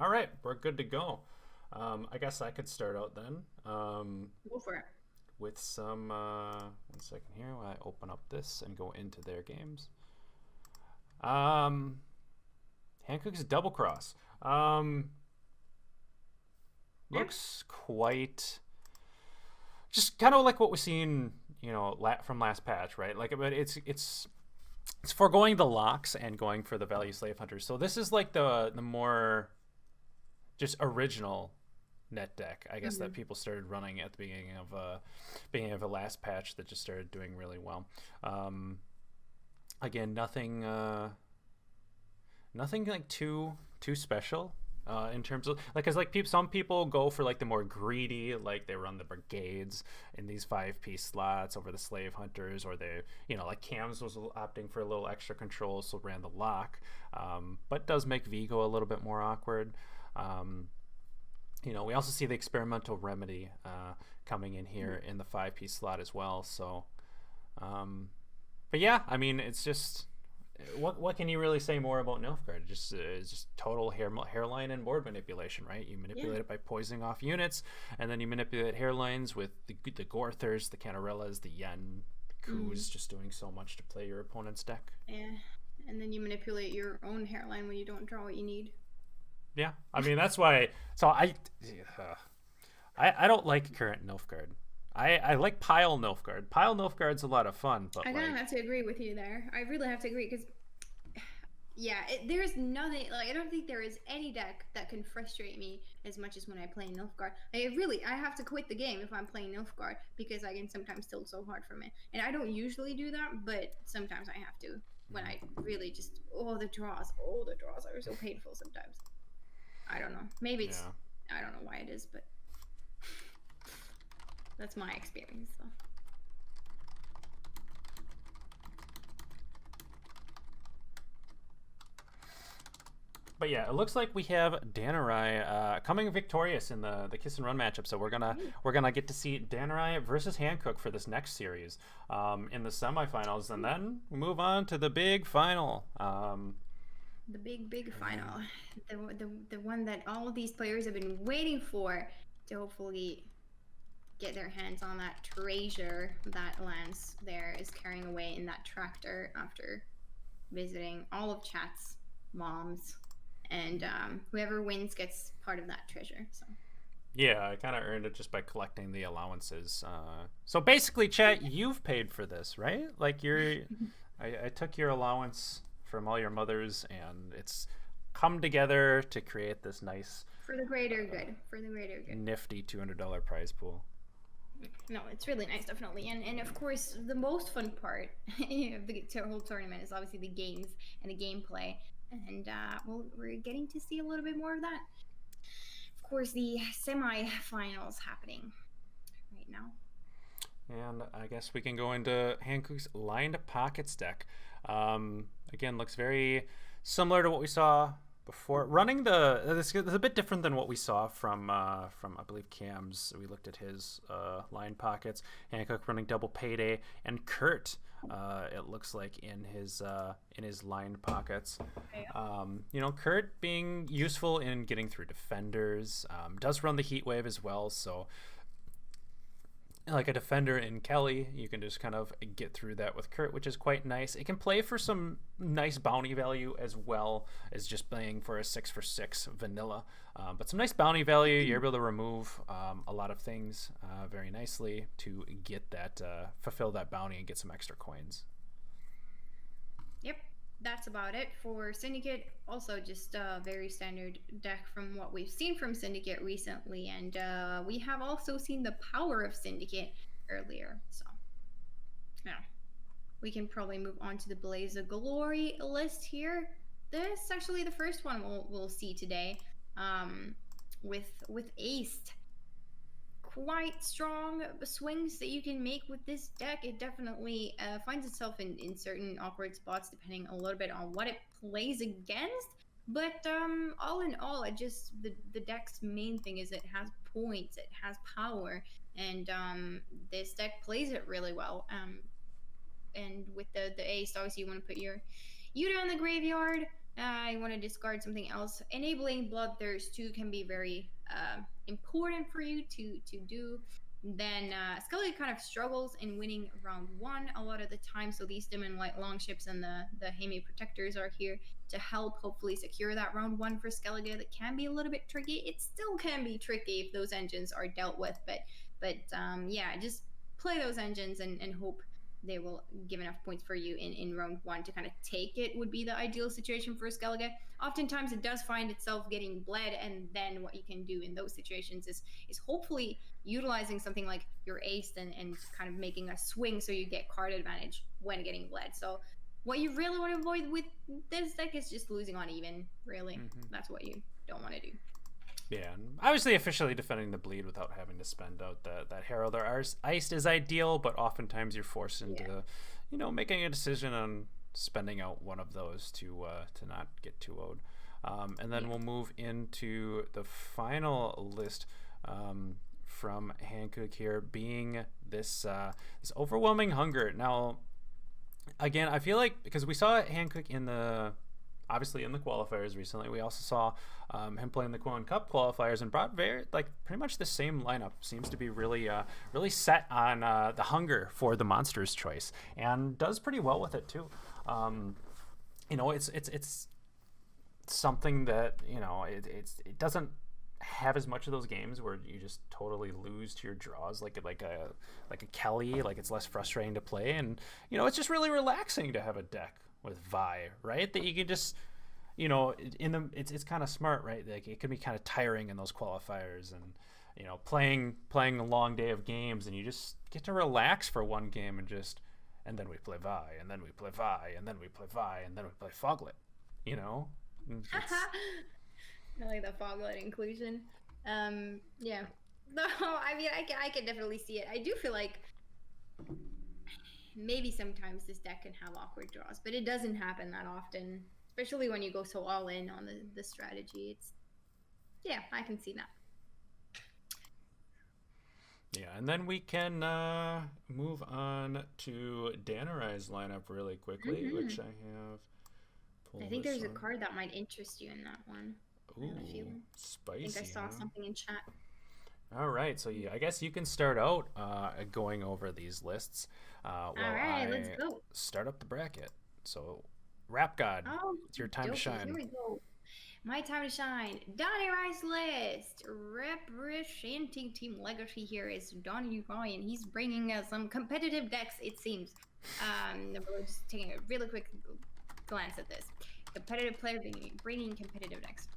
All right, we're good to go. I guess I could start out then Go for it. with some. 1 second here while I open up this and go into their games. Um, Hankook's double cross. Yeah. Looks quite just kind of like what we've seen, from last patch, right? Like, but it's foregoing the locks and going for the value slave hunters. So this is like the more just original net deck, I guess, that hmm people started running at the beginning of a last patch that just started doing really well. Um, Again, nothing like too special. In terms of like, cause like some people go for like the more greedy, like they run the brigades in these 5-piece slots over the slave hunters, or they, like Cams was opting for a little extra control, so ran the lock, but does make Vigo a little bit more awkward. Um, we also see the experimental remedy coming in here in the 5-piece slot as well. So, but yeah, I mean, it's just what can you really say more about Nilfgaard? It's just total hairline and board manipulation, right? You Yeah. manipulate it by poisoning off units, and then you manipulate hairlines with the Gorthers, the Canarellas, the Yen, Mm. Kus, just doing so much to play your opponent's deck. Yeah. And then you manipulate your own hairline when you don't draw what you need. Yeah, I mean that's why. So I don't like current Nilfgaard. I like Pile Nilfgaard. Pile Nilfgaard's a lot of fun, but I kind of like, have to agree with you there. I really have to agree because, yeah, there's nothing like I don't think there is any deck that can frustrate me as much as when I play Nilfgaard. I have to quit the game if I'm playing Nilfgaard because I can sometimes tilt so hard from it, and I don't usually do that, but sometimes I have to when I really just oh the draws are so painful sometimes. I don't know. Maybe it's yeah. I don't know why it is, but that's my experience. So But yeah, it looks like we have Danirai coming victorious in the kiss and run matchup. So we're gonna get to see Danirai versus Hankook for this next series in the semifinals, and then we move on to the big final. the big final, And the one that all of these players have been waiting for to hopefully get their hands on that treasure that Lance there is carrying away in that tractor after visiting all of chat's moms, and whoever wins gets part of that treasure. So yeah, I kind of earned it just by collecting the allowances. So basically, chat, you've paid for this, right? Like I took your allowance from all your mothers, and it's come together to create this nice, for the greater good, for the greater good. nifty $200 prize pool. No, it's really nice, definitely, and of course the most fun part of the whole tournament is obviously the games and the gameplay, and we're getting to see a little bit more of that. Of course, the semi-finals happening right now. And I guess we can go into Hankook's lined pockets deck. Again, looks very similar to what we saw before. Running this is a bit different than what we saw from I believe Cam's. We looked at his lined pockets. Hankook running double payday, and Kurt. It looks like in his lined pockets. Yeah. Kurt being useful in getting through defenders. Does run the heat wave as well, so like a defender in Kelly, you can just kind of get through that with Kurt, which is quite nice. It can play for some nice bounty value as well as just playing for a 6 for 6 vanilla. But some nice bounty value. You're able to remove a lot of things very nicely to get that, fulfill that bounty and get some extra coins. Yep, that's about it for Syndicate. Also, just a very standard deck from what we've seen from Syndicate recently, and we have also seen the power of Syndicate earlier. So, yeah, we can probably move on to the Blaze of Glory list here. This is actually the first one we'll see today, with Ace, quite strong swings that you can make with this deck. It definitely finds itself in certain awkward spots depending a little bit on what it plays against. But all in all, the deck's main thing is it has points, it has power, and this deck plays it really well. And with the ace, obviously you want to put your Yuta in the graveyard. I want to discard something else. Enabling Bloodthirst too can be very important for you to do. Then Skelly kind of struggles in winning round one a lot of the time. So these Dim and Light Longships and the Hemi Protectors are here to help hopefully secure that round one for Skellige. That can be a little bit tricky. It still can be tricky if those engines are dealt with, but yeah, just play those engines and hope they will give enough points for you in round one to kind of take it would be the ideal situation for Skellige. Oftentimes it does find itself getting bled, and then what you can do in those situations is hopefully utilizing something like your ace and kind of making a swing so you get card advantage when getting bled. So what you really want to avoid with this deck is just losing on even, really. That's what you don't want to do. Yeah, and obviously officially defending the bleed without having to spend out that Herald or Iced is ideal, but oftentimes you're forced into, making a decision on spending out one of those to not get too owed. And then we'll move into the final list from Hankook here, being this overwhelming hunger. Now, again, I feel like because we saw Hankook obviously in the qualifiers recently, we also saw him playing the Quilland Cup qualifiers and brought pretty much the same lineup. Seems to be really set on the hunger for the monsters choice, and does pretty well with it too. It's something that it doesn't have as much of those games where you just totally lose to your draws like a Kelly. Like, it's less frustrating to play, and it's just really relaxing to have a deck with Vi, right? That you can just, it's kind of smart, right? Like, it can be kind of tiring in those qualifiers, and playing a long day of games, and you just get to relax for one game and then we play Vi, and then we play Vi, and then we play Vi, and then we play Foglet. I like the Foglet inclusion. Yeah. No, I mean, I can definitely see it. I do feel like maybe sometimes this deck can have awkward draws, but it doesn't happen that often, especially when you go so all in on the strategy. Yeah, I can see that. Yeah, and then we can move on to Danarai's lineup really quickly, which I have. I think there's a card that might interest you in that one. Ooh, spicy. I think I saw something in chat. All right, so I guess you can start out going over these lists. All right, let's go. Start up the bracket. So, Rap God, it's your time to shine. Here we go. My time to shine. Danirai's list. Representing Team Legacy here is Danirai, and he's bringing some competitive decks, it seems. We're just taking a really quick glance at this. Competitive player bringing competitive decks.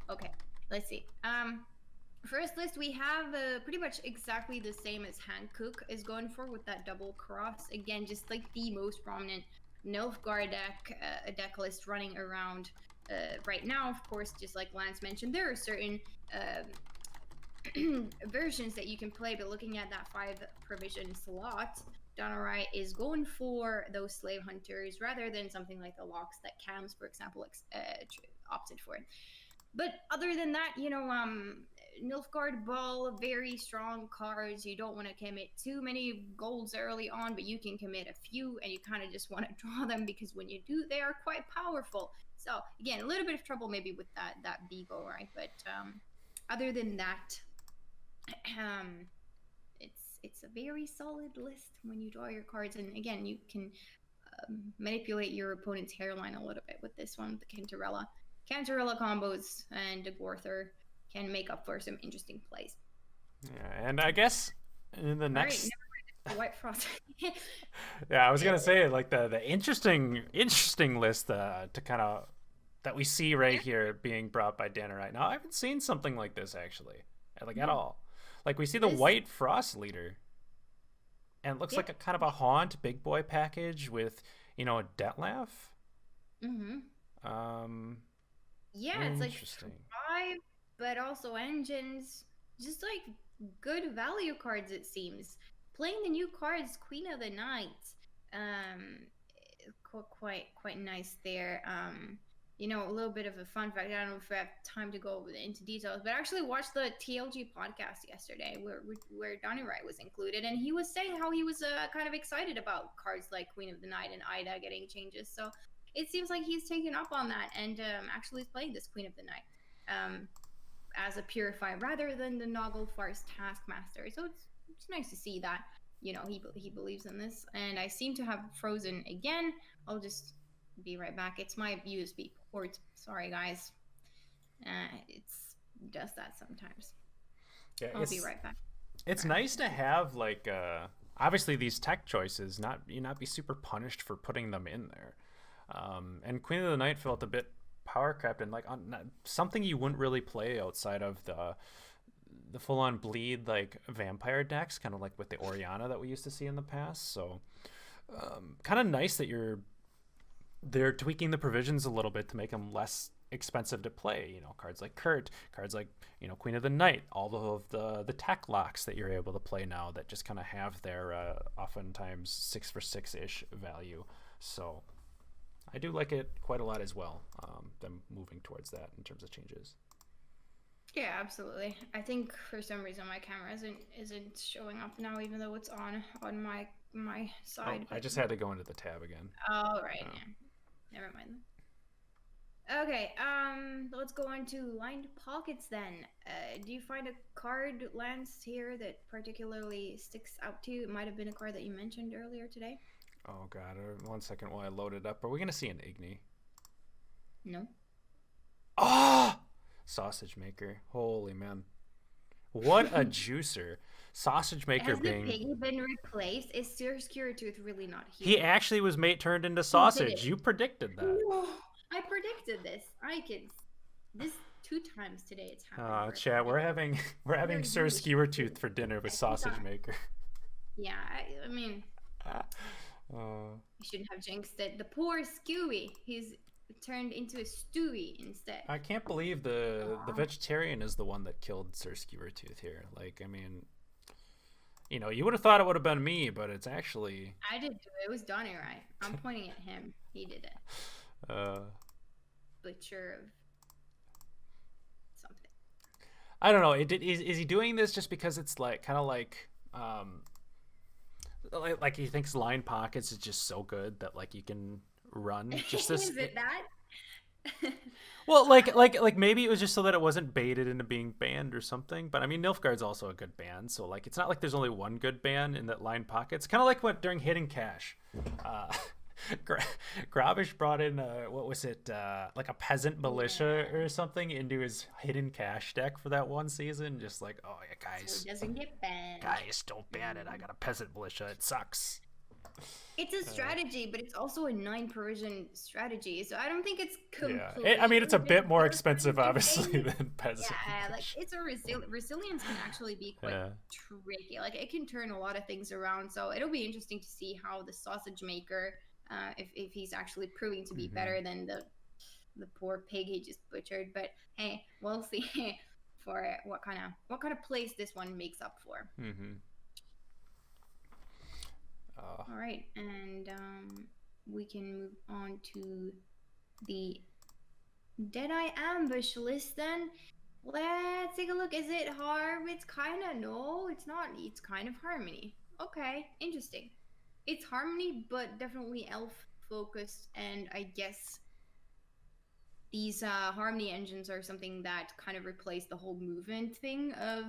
Okay, let's see. First list, we have pretty much exactly the same as Hankook is going for with that double cross. Again, just like the most prominent Nilfgaard deck, a deck list running around right now. Of course, just like Lance mentioned, there are certain versions that you can play, but looking at that 5 provision slot, Danarai is going for those slave hunters rather than something like the locks that Cams, for example, opted for. But other than that, Nilfgaard Ball, very strong cards. You don't want to commit too many golds early on, but you can commit a few, and you kind of just want to draw them because when you do, they are quite powerful. So again, a little bit of trouble maybe with that Beagle, right? But other than that, it's a very solid list when you draw your cards, and again, you can manipulate your opponent's hairline a little bit with this one, the Cantarella. Cantarella combos and Dagorther can make up for some interesting plays. Yeah, and I guess in the next... Right, White Frost. Yeah, I was gonna say, like, the interesting list to kind of that we see right here being brought by Danarai. Now, I haven't seen something like this actually, at all. Like, we see the White Frost leader, and it looks like a kind of a Haunt big boy package with a Detlef. Yeah, it's like 5, but also engines. Just like good value cards, it seems. Playing the new cards, Queen of the Night, quite nice there. A little bit of a fun fact. I don't know if I have time to go into details, but I actually watched the TLG podcast yesterday where Danirai was included, and he was saying how he was kind of excited about cards like Queen of the Night and Ida getting changes. So it seems like he's taken up on that and actually is playing this Queen of the Night as a purifier rather than the Naglfar's Taskmaster. So it's nice to see that he believes in this. And I seem to have frozen again. I'll just be right back. It's my USB port. Sorry, guys. It's does that sometimes. Yeah, I'll be right back. It's nice to have like obviously these tech choices, not be super punished for putting them in there. And Queen of the Night felt a bit power crept and like something you wouldn't really play outside of the full on bleed like vampire decks, kind of like with the Oriana that we used to see in the past. So kind of nice that they're tweaking the provisions a little bit to make them less expensive to play. Cards like Kurt, cards like Queen of the Night, all of the tech locks that you're able to play now that just kind of have their oftentimes 6 for 6-ish value. So I do like it quite a lot as well. Them moving towards that in terms of changes. Yeah, absolutely. I think for some reason my camera isn't showing up now, even though it's on my side. I just had to go into the tab again. Oh right, yeah. Never mind. Okay, let's go on to lined pockets then. Do you find a card, Lance, here that particularly sticks out to you? It might have been a card that you mentioned earlier today. Oh god, 1 second while I load it up. Are we gonna see an Igni? No. Ah! Sausage Maker. Holy man. What a juicer. Sausage Maker being... Has the piggy been replaced? Is Sir Skewertooth really not here? He actually was turned into sausage. You predicted that. No, I predicted this. This 2 times today it's happened. Chat, we're having Sir Skewertooth for dinner with Sausage Maker. Yeah, I mean... You shouldn't have jinxed it. The poor Skewy. He's turned into a Stewie instead. I can't believe the vegetarian is the one that killed Sir Skewertooth here. Like, I mean, you would have thought it would have been me, but it's actually... I did do it. It was Danirai. I'm pointing at him. He did it. Butcher of something. I don't know. Is he doing this just because it's like kind of like he thinks line pockets is just so good that like you can run just this? Is it that? Well, like maybe it was just so that it wasn't baited into being banned or something. But I mean, Nilfgaard's also a good ban, so like it's not like there's only one good ban in that line pockets. Kind of like what during Hidden Cash, Gravish brought in what was it, like a peasant militia or something into his Hidden Cash deck for that one season. Just like, oh yeah, guys, so it doesn't get banned. Guys, don't ban it. I got a peasant militia. It sucks. It's a strategy, but it's also a 9 Persian strategy, so I don't think it's completely... Yeah, I mean, it's a bit more expensive, obviously, than peasant. Yeah, like, it's a resilience can actually be quite tricky. Like, it can turn a lot of things around, so it'll be interesting to see how the Sausage Maker, if he's actually proving to be better than the poor pig he just butchered. But hey, we'll see for what kind of place this one makes up for. All right, and we can move on to the Deadeye Ambush list then. Let's take a look. Is it Harm? It's kind of... No, it's not. It's kind of Harmony. Okay, interesting. It's Harmony, but definitely elf focused, and I guess these Harmony engines are something that kind of replace the whole movement thing of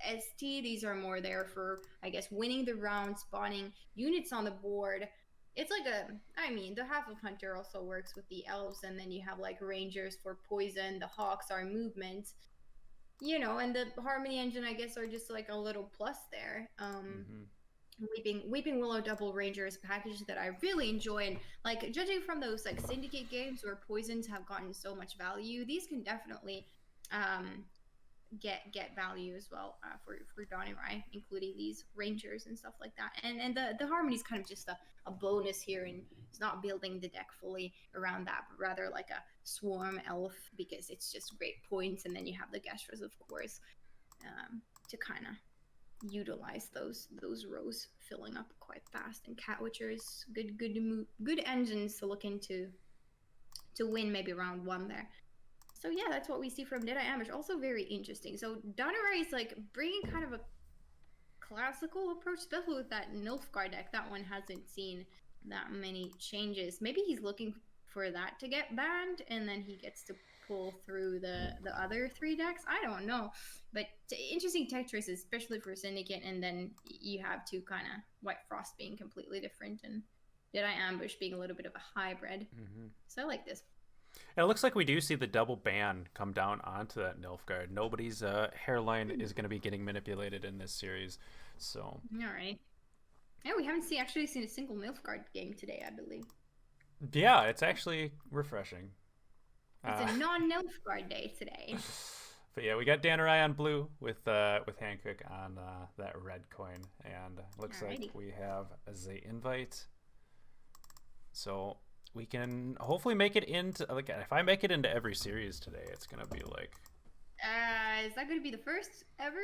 ST. These are more there for, I guess, winning the round, spawning units on the board. It's like the Half of Hunter also works with the elves, and then you have like Rangers for poison, the Hawks are movement, and the Harmony engine, I guess, are just like a little plus there. Weeping Willow Double Ranger is a package that I really enjoy, and like judging from those like Syndicate games where poisons have gotten so much value, these can definitely get value as well for Danirai, including these Rangers and stuff like that. And the Harmony is kind of just a bonus here, and it's not building the deck fully around that, but rather like a Swarm Elf, because it's just great points, and then you have the Gestras, of course, to kind of utilize those rows filling up quite fast. And Cat Witchers, good engines to look into to win maybe round 1 there. So yeah, that's what we see from Deadeye Ambush. Also very interesting. So Danirai is like bringing kind of a classical approach, especially with that Nilfgaard deck. That one hasn't seen that many changes. Maybe he's looking for that to get banned, and then he gets to pull through the other 3 decks. I don't know, but interesting tech choices, especially for Syndicate. And then you have 2 kind of White Frost being completely different, and Deadeye Ambush being a little bit of a hybrid. So I like this. And it looks like we do see the double ban come down onto that Nilfgaard. Nobody's hairline is going to be getting manipulated in this series. So all right. Yeah, we haven't actually seen a single Nilfgaard game today, I believe. Yeah, it's actually refreshing. It's a non-Nilfgaard day today. But yeah, we got Danirai on blue with Hankook on that red coin, and looks like we have the invite. So we can hopefully make it into, like, if I make it into every series today, it's gonna be like. Is that gonna be the first ever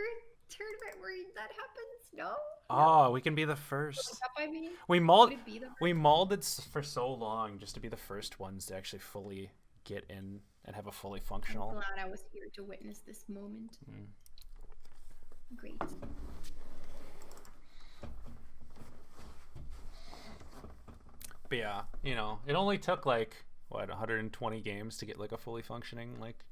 tournament where that happens? No. Oh, we can be the first. I mean, we molded for so long just to be the first ones to actually fully get in and have a fully functional. I'm glad I was here to witness this moment. Great. But yeah, you know, it only took like what 120 games to get like a fully functioning like.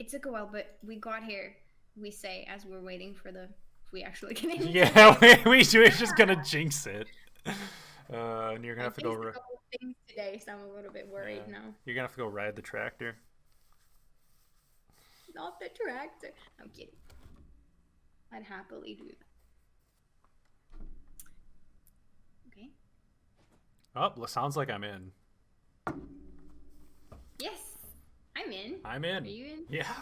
It took a while, but we got here. We say as we're waiting for the. We actually get in. Yeah, we're just gonna jinx it. And you're gonna have to go. A couple of things today, so I'm a little bit worried now. You're gonna have to go ride the tractor. Not the tractor. I'm kidding. I'd happily do that. Okay. Oh, sounds like I'm in. Yes, I'm in. I'm in. Are you in? Yeah.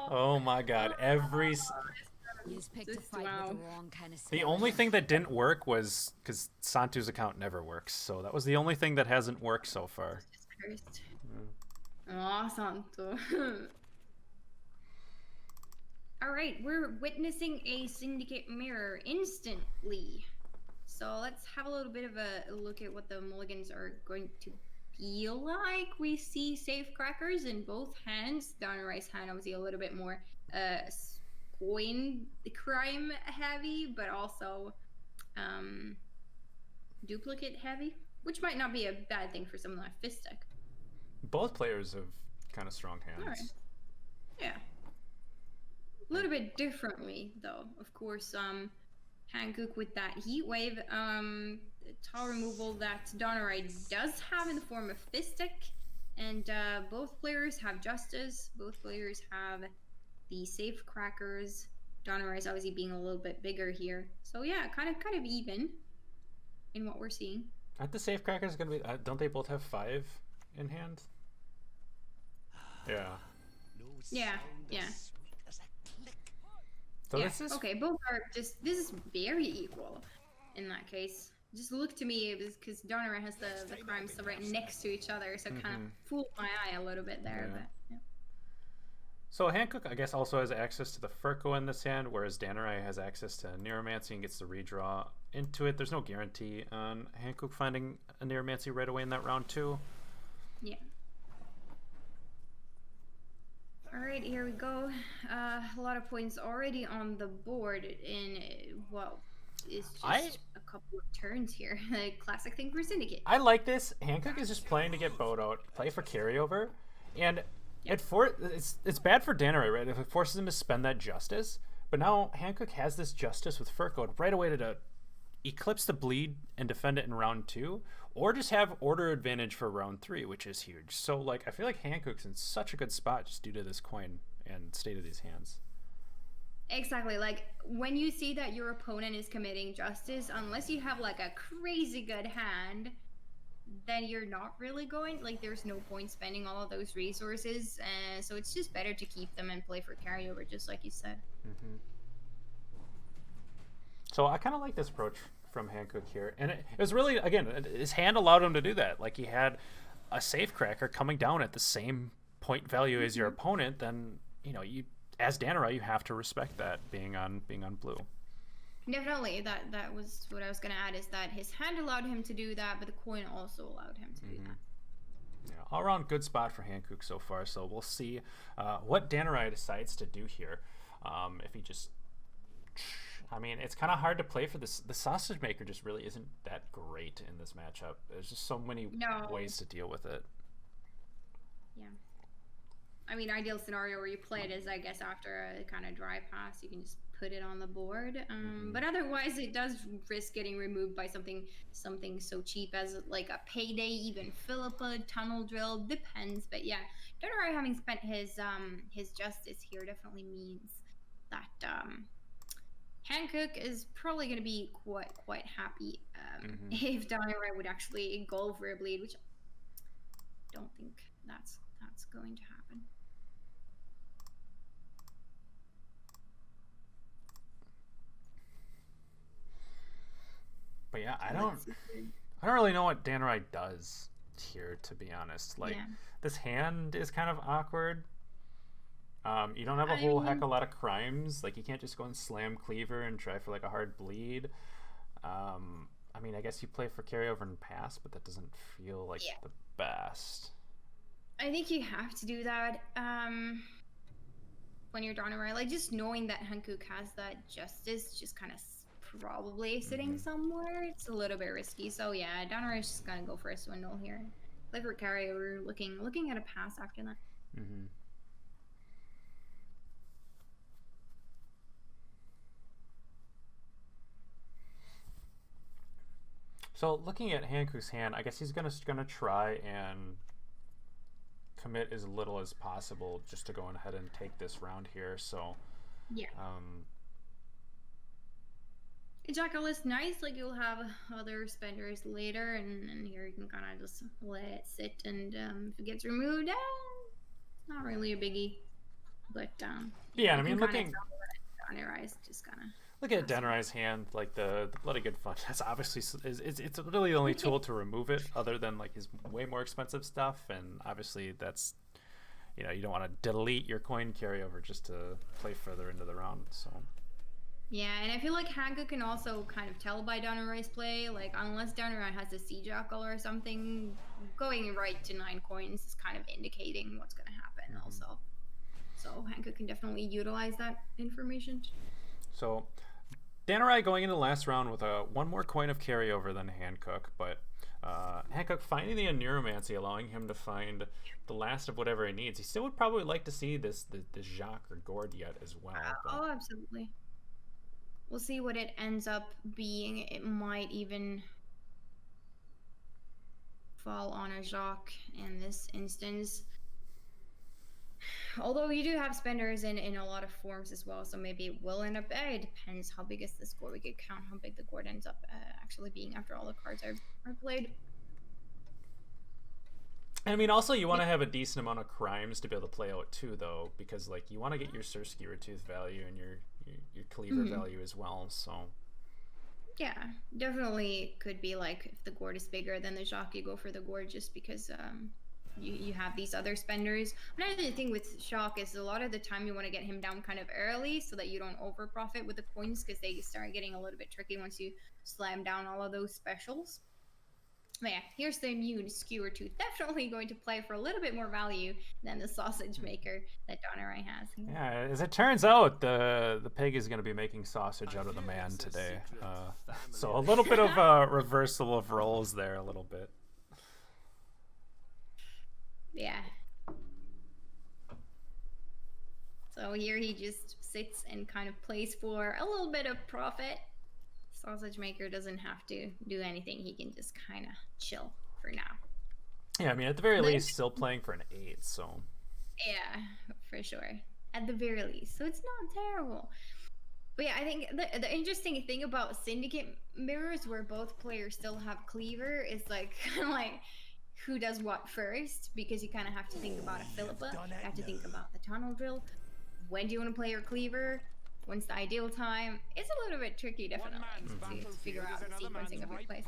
Oh, Oh my God! The only thing that didn't work was because Santu's account never works, so that was the only thing that hasn't worked so far. Oh, Santu. All right, we're witnessing a Syndicate mirror instantly. So let's have a little bit of a look at what the mulligans are going to feel like. We see Safecrackers in both hands. Danarai's hand obviously a little bit more coin crime heavy, but also duplicate heavy, which might not be a bad thing for someone like Fist deck. Both players have kind of strong hands. All right. Yeah. A little bit differently, though. Of course, Hankook with that Heat Wave, tile removal that Danarai does have in the form of Fist deck, and both players have Justice. Both players have the Safecrackers. Danarai is obviously being a little bit bigger here, so yeah, kind of even in what we're seeing. Aren't the Safecrackers gonna be? Don't they both have 5 in hand? Yeah. Yeah. So yeah. this is Okay, both are just. This is very equal in that case. Just look to me, because Danarai has the crimes right next to each other, so it kind of fooled my eye a little bit there. Yeah. But yeah. So Hankook, I guess, also has access to the Furco in this hand, whereas Danirai has access to Neuromancy and gets to redraw into it. There's no guarantee on Hankook finding a Neuromancy right away in that round 2. Yeah. Alright, here we go. A lot of points already on the board in what is just a couple of turns here. A classic thing for Syndicate. I like this. Hankook is just playing to get Boat out, play for carryover, and it's bad for Danirai, right? If it forces him to spend that Justice, but now Hankook has this Justice with Furco right away to eclipse the bleed and defend it in round 2, or just have order advantage for round 3, which is huge. So like I feel like Hankook's in such a good spot just due to this coin and state of these hands. Exactly. Like when you see that your opponent is committing Justice, unless you have like a crazy good hand, then you're not really going, like there's no point spending all of those resources, so it's just better to keep them and play for carryover, just like you said. So I kind of like this approach from Hankook here, and it was really, again, his hand allowed him to do that. Like he had a Safecracker coming down at the same point value as your opponent, then you as Danirai you have to respect that being on blue. Definitely, that was what I was gonna add, is that his hand allowed him to do that, but the coin also allowed him to do that. Yeah, all around good spot for Hankook so far. So we'll see what Danirai decides to do here. If he just I mean, it's kind of hard to play for this. The sausage maker just really isn't that great in this matchup. There's just so many ways to deal with it. Yeah. I mean, ideal scenario where you play it is, I guess, after a kind of dry pass, you can just put it on the board. But otherwise, it does risk getting removed by something so cheap as like a payday, even Philippa, tunnel drill, depends. But yeah, Danirai having spent his justice here definitely means that Hankook is probably going to be quite happy if Danirai would actually go for a bleed, which I don't think that's going to happen. But yeah, I don't really know what Danirai does here, to be honest. Like, this hand is kind of awkward. You don't have a whole heck of a lot of crimes. Like, you can't just go and slam Cleaver and try for like a hard bleed. I mean, I guess you play for carryover and pass, but that doesn't feel like the best. I think you have to do that when you're Danirai. Like, just knowing that Hankook has that justice just kind of probably sitting somewhere, it's a little bit risky. So yeah, Danirai is just gonna go for a swindle here. Play for carryover, looking at a pass after that. So looking at Hankook's hand, I guess he's gonna try and commit as little as possible just to go ahead and take this round here. So yeah. Jackal is nice, like you'll have other spenders later, and here you can kind of just let it sit, and if it gets removed, not really a biggie. But yeah, I mean, looking Danirai's just kind of look at Danirai's hand, like the bloody good fun. That's obviously it's really the only tool to remove it, other than like his way more expensive stuff, and obviously that's, you know, you don't want to delete your coin carryover just to play further into the round. So. Yeah, and I feel like Hankook can also kind of tell by Danirai's play, like unless Danirai has a Sea Jackal or something, going right to 9 coins is kind of indicating what's going to happen also. So Hankook can definitely utilize that information. So Danirai going into the last round with one more coin of carryover than Hankook, but Hankook finding the Neuromancy, allowing him to find the last of whatever he needs. He still would probably like to see the Jacques or Gord yet as well. Oh, absolutely. We'll see what it ends up being. It might even fall on a Jacques in this instance. Although you do have spenders in a lot of forms as well, so maybe it will end up. It depends how big is the score. We could count how big the board ends up actually being after all the cards are played. I mean, also you want to have a decent amount of crimes to be able to play out too, though, because like you want to get your Sursky Tooth value and your Cleaver value as well. So yeah, definitely could be like if the Gord is bigger than the Jacques, you go for the Gord just because you have these other spenders. Another thing with Jacques is a lot of the time you want to get him down kind of early so that you don't over profit with the coins, because they start getting a little bit tricky once you slam down all of those specials. But yeah, here's the immune Skewer Tooth. Definitely going to play for a little bit more value than the sausage maker that Danirai has. Yeah, as it turns out, the pig is going to be making sausage out of the man today. So a little bit of a reversal of roles there, a little bit. Yeah. So here he just sits and kind of plays for a little bit of profit. Sausage maker doesn't have to do anything. He can just kind of chill for now. Yeah, I mean, at the very least, still playing for an 8, so. Yeah, for sure. At the very least. So it's not terrible. But yeah, I think the interesting thing about Syndicate mirrors where both players still have Cleaver is like kind of like who does what first, because you kind of have to think about a Philippa. You have to think about the tunnel drill. When do you want to play your Cleaver? When's the ideal time? It's a little bit tricky, definitely, to figure out the sequencing of your plays.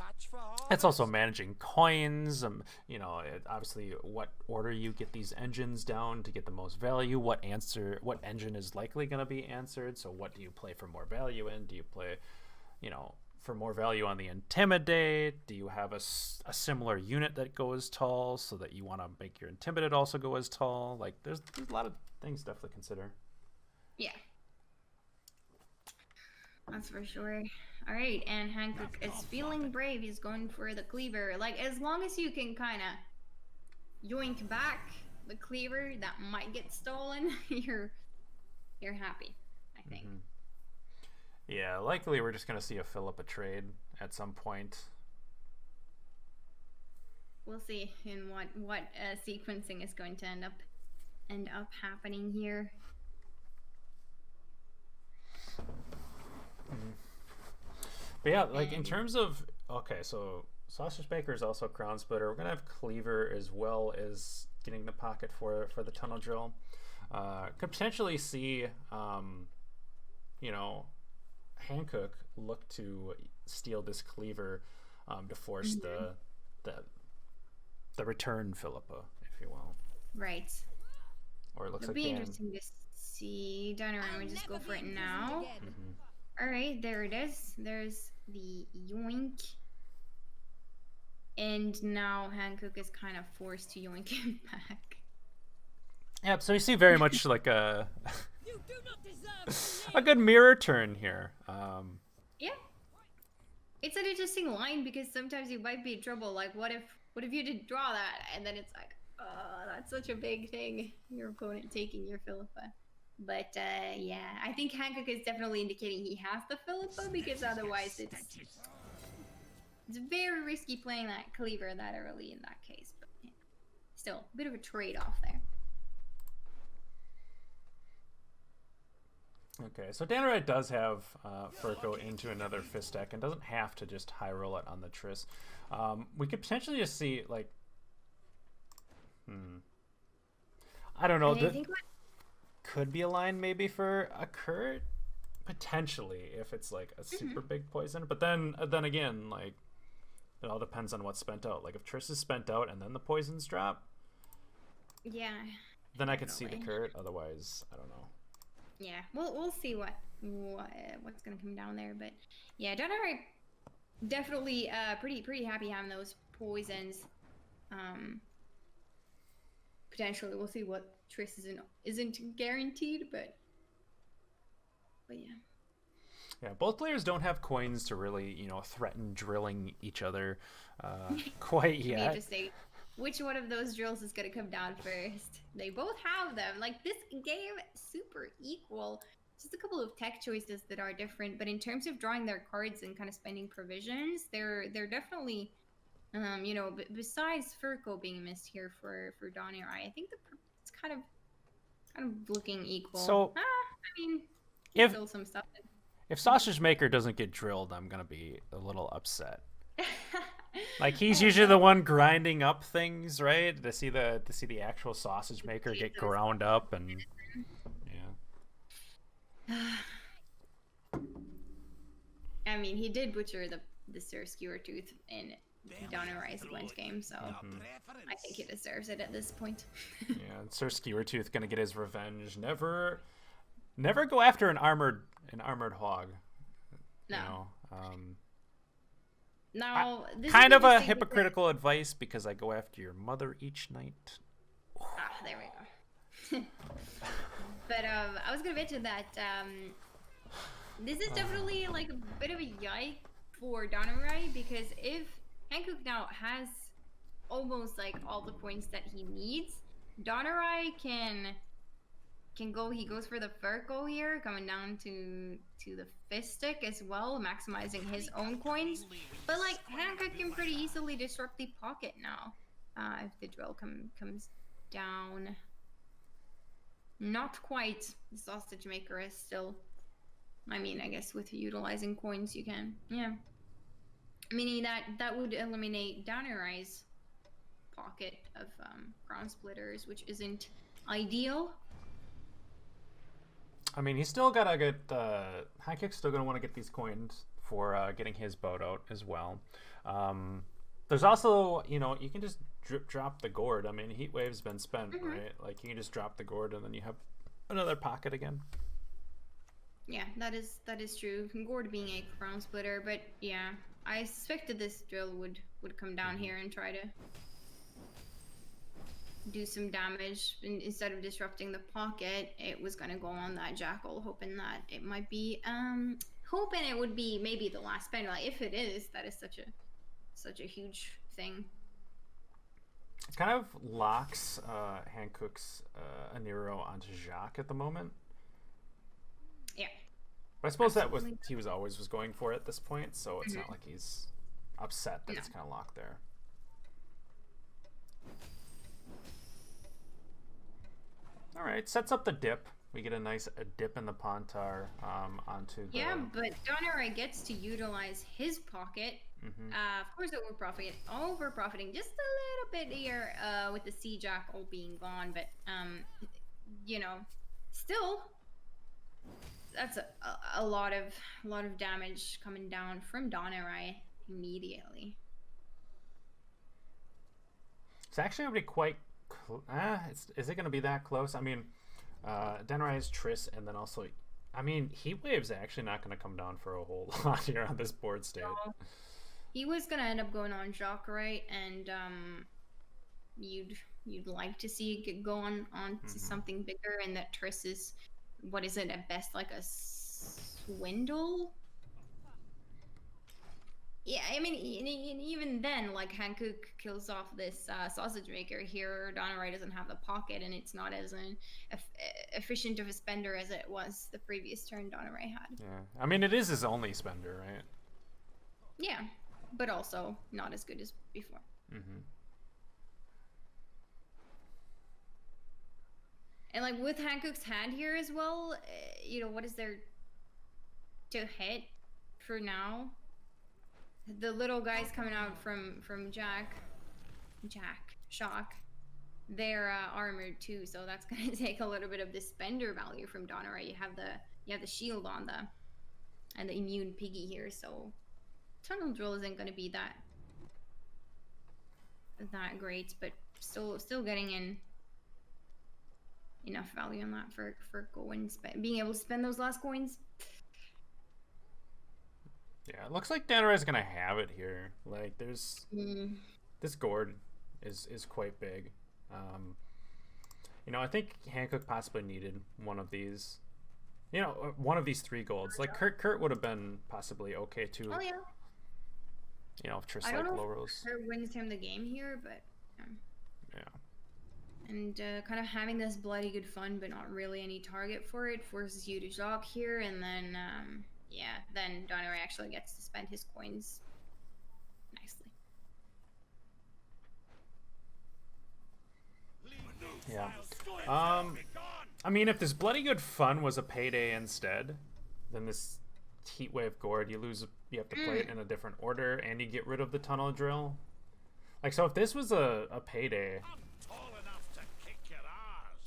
It's also managing coins, you know, obviously what order you get these engines down to get the most value, what engine is likely going to be answered, so what do you play for more value in? Do you play, you know, for more value on the Intimidate? Do you have a similar unit that goes tall so that you want to make your Intimidate also go as tall? Like, there's a lot of things to definitely consider. Yeah. That's for sure. All right, and Hankook is feeling brave. He's going for the cleaver. Like, as long as you can kind of yoink back the cleaver that might get stolen, you're happy, I think. Mm-hmm. Yeah, likely we're just gonna see a Philippa trade at some point. We'll see in what sequencing is going to end up happening here. Mm-hmm. But yeah, like in terms of so Sausage Maker is also Crown Splitter. We're gonna have Cleaver as well as getting the pocket for the tunnel drill. Could potentially see, you know, Hankook look to steal this Cleaver to force the return Philippa, if you will. Right. Or it looks It'll like be interesting to see. Danirai would just go for it now. Mm-hmm. All right, there it is. There's the yoink. And now Hankook is kind of forced to yoink him back. Yep, so you see very much like a a good mirror turn here. Yeah. It's an interesting line because sometimes you might be in trouble. Like, what if you didn't draw that? And then it's like, oh, that's such a big thing. Your opponent taking your Philippa. But yeah, I think Hankook is definitely indicating he has the Philippa because otherwise it's very risky playing that cleaver that early in that case. But yeah, still, a bit of a trade-off there. Okay, so Danirai does have Furco into another Fist deck and doesn't have to just high roll it on the Triss. We could potentially just see, like, I don't know. Could be a line maybe for a Kurt, potentially, if it's like a super big poison. But then again, like, it all depends on what's spent out. Like, if Triss is spent out and then the poisons drop, yeah, then I could see the Kurt. Otherwise, I don't know. Yeah, we'll see what's gonna come down there, but yeah, Danirai definitely pretty happy having those poisons. Potentially, we'll see what Triss isn't guaranteed, but yeah. Yeah, both players don't have coins to really, you know, threaten drilling each other quite yet. Interesting. Which one of those drills is going to come down first? They both have them. Like, this game, super equal. Just a couple of tech choices that are different, but in terms of drawing their cards and kind of spending provisions, they're definitely, you know, besides Furco being missed here for Danirai, I think it's kind of looking equal. So, I mean, if still some stuff. If Sausage Maker doesn't get drilled, I'm gonna be a little upset. Like, he's usually the one grinding up things, right? To see the actual Sausage Maker get ground up, and yeah. I mean, he did butcher the Sir Skewertooth in Danarai's Gwent game, so I think he deserves it at this point. Yeah, Sir Skewertooth gonna get his revenge. Never go after an armored hog. No. You know, now, this kind is of a interesting hypocritical advice because I go after your mother each night. There we go. But I was gonna mention that this is definitely like a bit of a yike for Danirai, because if Hankook now has almost like all the points that he needs, Danirai can go. He goes for the Furco here, coming down to the Fist stick as well, maximizing his own coins. But like, Hankook can pretty easily disrupt the pocket now if the drill comes down. Not quite. The Sausage Maker is still. I mean, I guess with utilizing coins, you can. Yeah. Meaning that would eliminate Danarai's pocket of Crown Splitters, which isn't ideal. I mean, he's still gotta get Hankook's still gonna want to get these coins for getting his boat out as well. There's also, you know, you can just drop the gourd. I mean, Heat Wave's been spent, right? Like, you can just drop the gourd and then you have another pocket again. Yeah, that is true. Gourd being a Crown Splitter, but yeah, I suspected this drill would come down here and try to do some damage. And instead of disrupting the pocket, it was going to go on that Jackal, hoping that it might be hoping it would be maybe the last spender. Like if it is, that is such a huge thing. It kind of locks Hankook's Aniro onto Jacques at the moment. Yeah. But I suppose absolutely. He was always going for it at this point, so it's not like he's upset that it's kind of locked there. All right, sets up the dip. We get a nice dip in the Pontar onto the... Yeah, but Danirai gets to utilize his pocket. Of course, over profiting just a little bit here with the Sea Jack all being gone, but you know, still, that's a lot of damage coming down from Danirai immediately. It's actually going to be quite. Is it going to be that close? I mean, Danirai has Triss, and then also, I mean, Heat Wave's actually not going to come down for a whole lot here on this board state. No. He was going to end up going on Jacques, right? And you'd like to see it go on to something bigger, and that Triss is, what is it at best, like a swindle? Yeah, I mean, even then, like, Hankook kills off this sausage maker here. Danirai doesn't have the pocket, and it's not as efficient of a spender as it was the previous turn Danirai had. Yeah, I mean, it is his only spender, right? Yeah, but also not as good as before. And, like, with Hankook's hand here as well, you know, what is there to hit for now? The little guys coming out from Shock, they're armored too, so that's gonna take a little bit of the spender value from Danirai. You have the shield on and the immune piggy here, so tunnel drill isn't gonna be that great, but still getting in enough value on that for going being able to spend those last coins. Yeah, it looks like Danirai's gonna have it here. Like, there's this gourd is quite big. You know, I think Hankook possibly needed one of these. You know, one of these 3 golds. Like Kurt would have been possibly okay too. Oh yeah. You know, if Triss I don't know low rolls. Kurt wins him the game here, but yeah. And kind of having this bloody good fun, but not really any target for it, forces you to Jacques here, and then. Yeah, then Danirai actually gets to spend his coins nicely. Yeah. I mean, if this Bloody Good Fun was a payday instead, then this Heatwave Gourd, you have to play it in a different order, and you get rid of the Tunnel Drill. Like, so if this was a payday,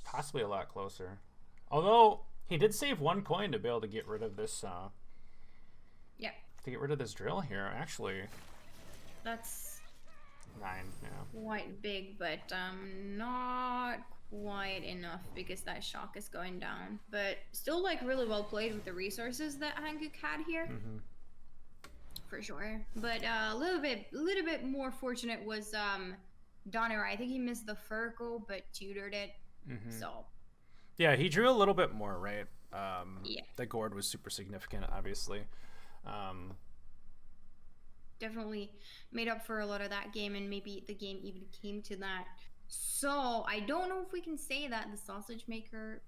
possibly a lot closer. Although, he did save 1 coin to be able to get rid of this, Yep. To get rid of this drill here, actually. That's 9, yeah. Quite big, but not quite enough because that shock is going down. But still, like, really well played with the resources that Hankook had here. For sure. But a little bit more fortunate was Danirai. I think he missed the Furco, but tutored it. So. Yeah, he drew a little bit more, right? Yeah. The gourd was super significant, obviously. Definitely made up for a lot of that game, and maybe the game even came to that. So I don't know if we can say that the sausage maker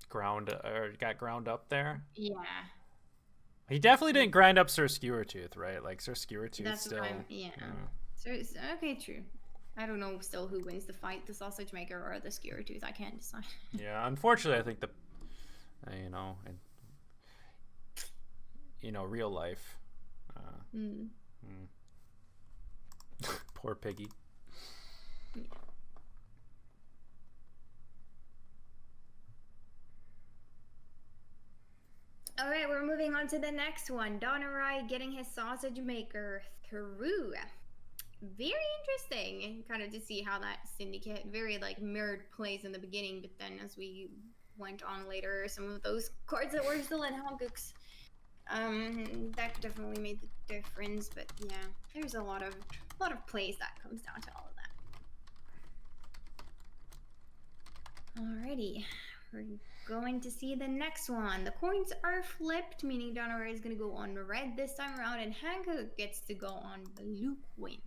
got ground up there. Yeah. He definitely didn't grind up Sir Skewertooth, right? Like, Sir Skewertooth That's still. Yeah. So okay, true. I don't know still who wins the fight, the sausage maker or the Skewertooth. I can't decide. Yeah, unfortunately, I think real life. Poor piggy. Yeah. All right, we're moving on to the next one. Danirai getting his sausage maker through. Very interesting, kind of to see how that syndicate, very like mirrored plays in the beginning, but then as we went on later, some of those cards that were still in Hankook's that definitely made the difference. But yeah, there's a lot of plays that comes down to all of that. Alrighty, We're going to see the next one. The coins are flipped, meaning Danirai is going to go on red this time around, and Hankook gets to go on blue coin.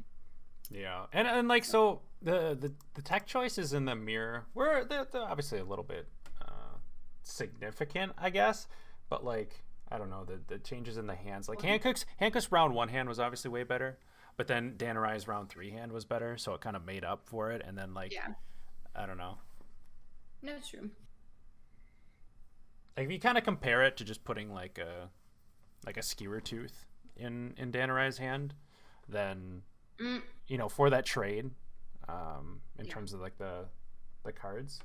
Yeah, and like so the tech choices in the mirror were they're obviously a little bit significant, I guess, but like I don't know the changes in the hands. Like Hankook's round 1 hand was obviously way better, but then Danarai's round 3 hand was better, so it kind of made up for it. And then like I don't know. No, it's true. Like if you kind of compare it to just putting like a skewer tooth in Danarai's hand, then you know, for that trade, in terms of like the cards,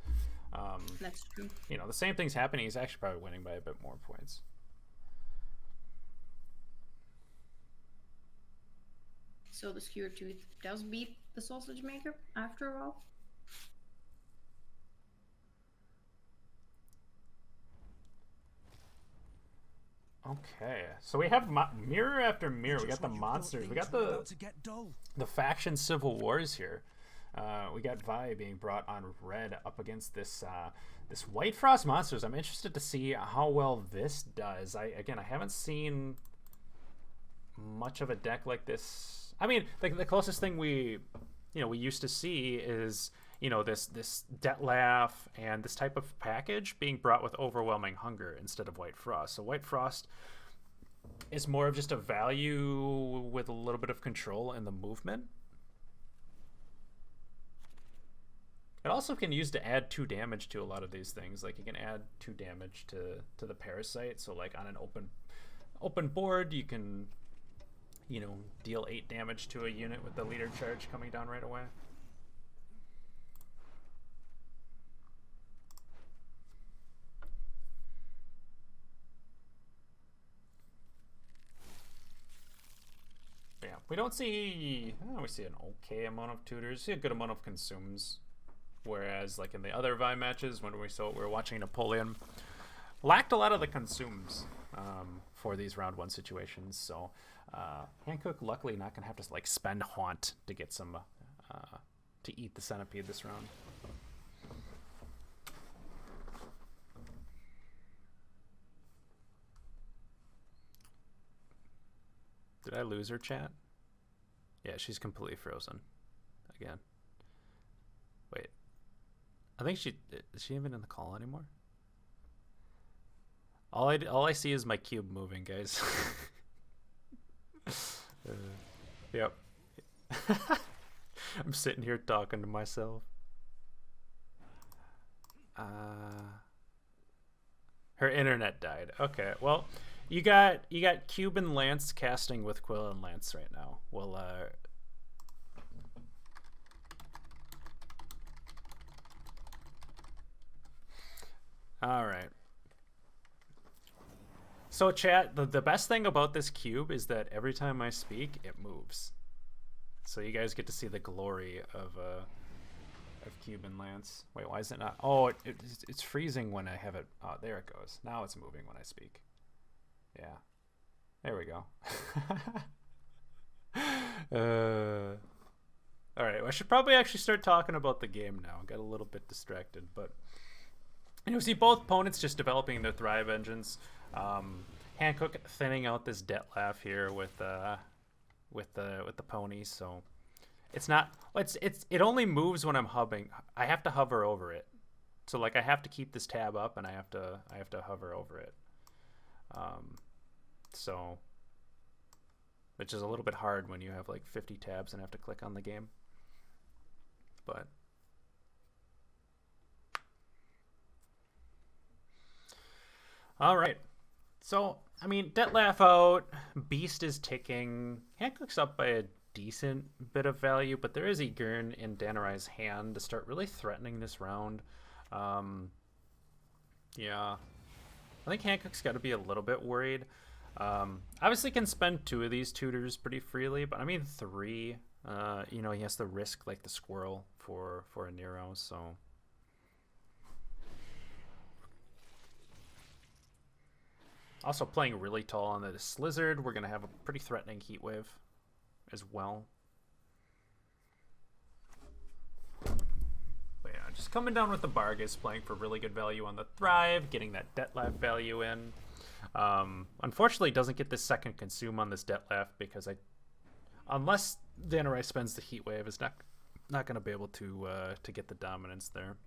that's true. You know, the same thing's happening. He's actually probably winning by a bit more points. So the skewer tooth does beat the sausage maker after all. Okay, so we have mirror after mirror. We got the monsters. We got the faction civil wars here. We got Vi being brought on red up against this this White Frost monsters. I'm interested to see how well this does. I haven't seen much of a deck like this. I mean, the closest thing we used to see is this Detlef and this type of package being brought with Overwhelming Hunger instead of White Frost. So White Frost is more of just a value with a little bit of control in the movement. It also can use to add 2 damage to a lot of these things. Like you can add 2 damage to the Parasite. So like on an open board, you can deal 8 damage to a unit with the leader charge coming down right away. Yeah, we don't see. We see an okay amount of tutors. See a good amount of consumes. Whereas, like in the other Vi matches, when we were watching Napoleon, lacked a lot of the consumes for these round 1 situations. So Hankook, luckily, not gonna have to like spend haunt to get some to eat the centipede this round. Did I lose her, chat? Yeah, she's completely frozen again. Wait, I think is she even in the call anymore? All I see is my cube moving, guys. Yep. I'm sitting here talking to myself. Her internet died. Okay, well, you got QuillandLance casting with QuillandLance right now. Well, all right. So chat, the best thing about this cube is that every time I speak, it moves. So you guys get to see the glory of QuillandLance. Wait, why is it not? Oh, it's freezing when I have it. Oh, there it goes. Now it's moving when I speak. Yeah, there we go. All right, well, I should probably actually start talking about the game now. I got a little bit distracted, but see both opponents just developing their Thrive engines. Hankook thinning out this Detlef here with the ponies, so it's not. It only moves when I'm hubbing. I have to hover over it, so like I have to keep this tab up and I have to hover over it. So, which is a little bit hard when you have like 50 tabs and have to click on the game. But all right. So, I mean, Detlef out, Beast is ticking. Hankook's up by a decent bit of value, but there is Egern in Danarai's hand to start really threatening this round. Yeah. I think Hankook's got to be a little bit worried. Obviously can spend 2 of these tutors pretty freely, but I mean 3. He has to risk like the squirrel for a Nero, so. Also playing really tall on this lizard, we're gonna have a pretty threatening heat wave as well. But yeah, just coming down with the Bargus, playing for really good value on the Thrive, getting that Detlef value in. Unfortunately, doesn't get this second consume on this Detlef because unless Danirai spends the Heat Wave, is not going to be able to get the dominance there.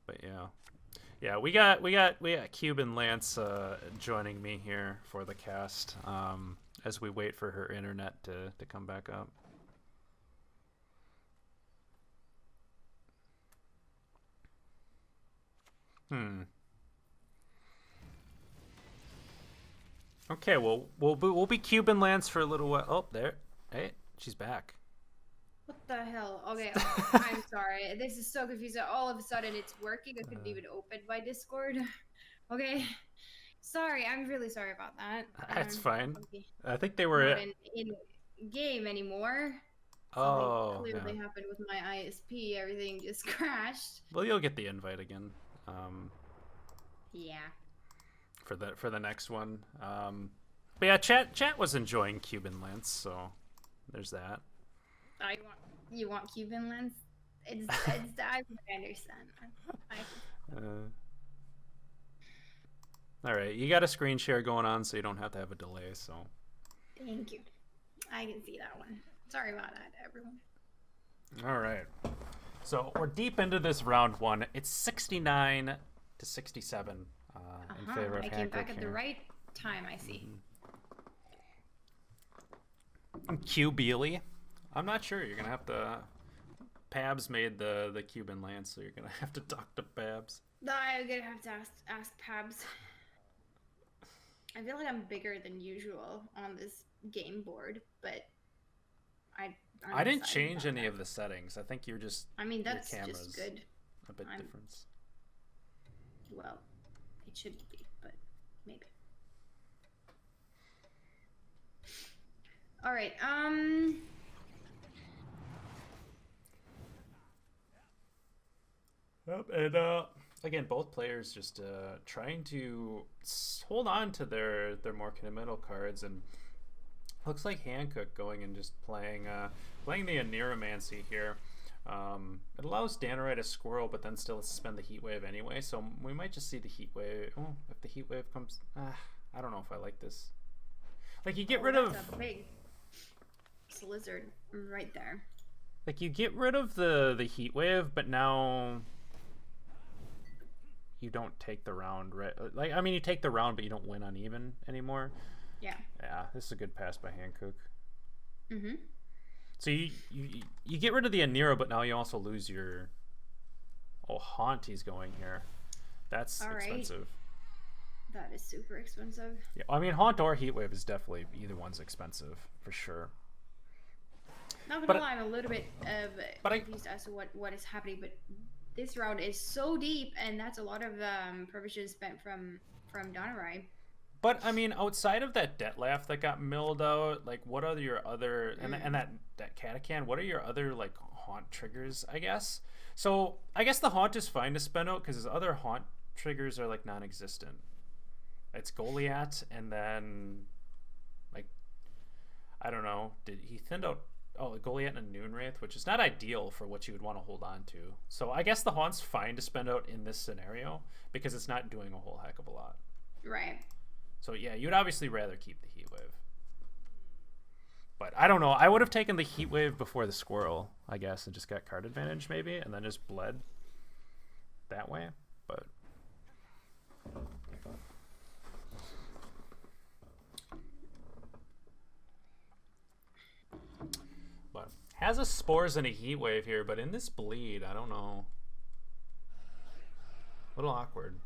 But yeah, we got QuillandLance joining me here for the cast as we wait for her internet to come back up. Okay, well we'll be QuillandLance for a little while. Oh, there. Hey, she's back. What the hell? Okay, I'm sorry. This is so confusing. All of a sudden, it's working. I couldn't even open my Discord. Okay, sorry. I'm really sorry about that. That's fine. Okay. I think they were Not in game anymore. Oh, something clearly happened with my ISP. Everything just crashed. Well, you'll get the invite again. Yeah. For the next one. But yeah, chat was enjoying QuillandLance, so there's that. You want QuillandLance? It's I understand. All right, you got a screen share going on, so you don't have to have a delay. So. Thank you. I can see that one. Sorry about that, everyone. All right. So we're deep into this round one. It's 69 to 67 in favor of Hankook. I came back at the right time, I see. Q Beely. I'm not sure. You're gonna have to. Pabs made the QuillandLance, so you're gonna have to talk to Pabs. No, I'm gonna have to ask Pabs. I feel like I'm bigger than usual on this game board, but I didn't change any of the settings. I think you're just. I mean, that's just good. A bit difference. Well, it shouldn't be, but maybe. All right. Yep, and again, both players just trying to hold on to their more committal cards, and looks like Hankook going and just playing the Aniromancy here. It allows Danirai to squirrel, but then still suspend the Heat Wave anyway. So we might just see the Heat Wave. Oh, if the Heat Wave comes, I don't know if I like this. Like you get rid of a big lizard right there. Like you get rid of the Heat Wave, but now you don't take the round, right? Like I mean, you take the round, but you don't win uneven anymore. Yeah. Yeah, this is a good pass by Hankook. Mhm. So you get rid of the Anira, but now you also lose your. Oh, Haunt he's going here. That's expensive. That is super expensive. Yeah, I mean Haunt or Heat Wave is definitely either one's expensive for sure. Not gonna lie, I'm a little bit confused as to what is happening, but this round is so deep, and that's a lot of provisions spent from Danirai. But I mean, outside of that Detlef that got milled out, like what are your other and that Catacan? What are your other like Haunt triggers? I guess. So I guess the Haunt is fine to spend out because his other Haunt triggers are like non-existent. It's Goliath, and then like I don't know. Did he thinned out? Oh, Goliath and a Noonwraith, which is not ideal for what you would want to hold on to. So I guess the Haunt's fine to spend out in this scenario because it's not doing a whole heck of a lot. Right. So yeah, you'd obviously rather keep the Heat Wave. But I don't know. I would have taken the Heat Wave before the Squirrel, I guess, and just got card advantage maybe, and then just bled that way. But has a Spores and a Heat Wave here, but in this bleed, I don't know. A little awkward.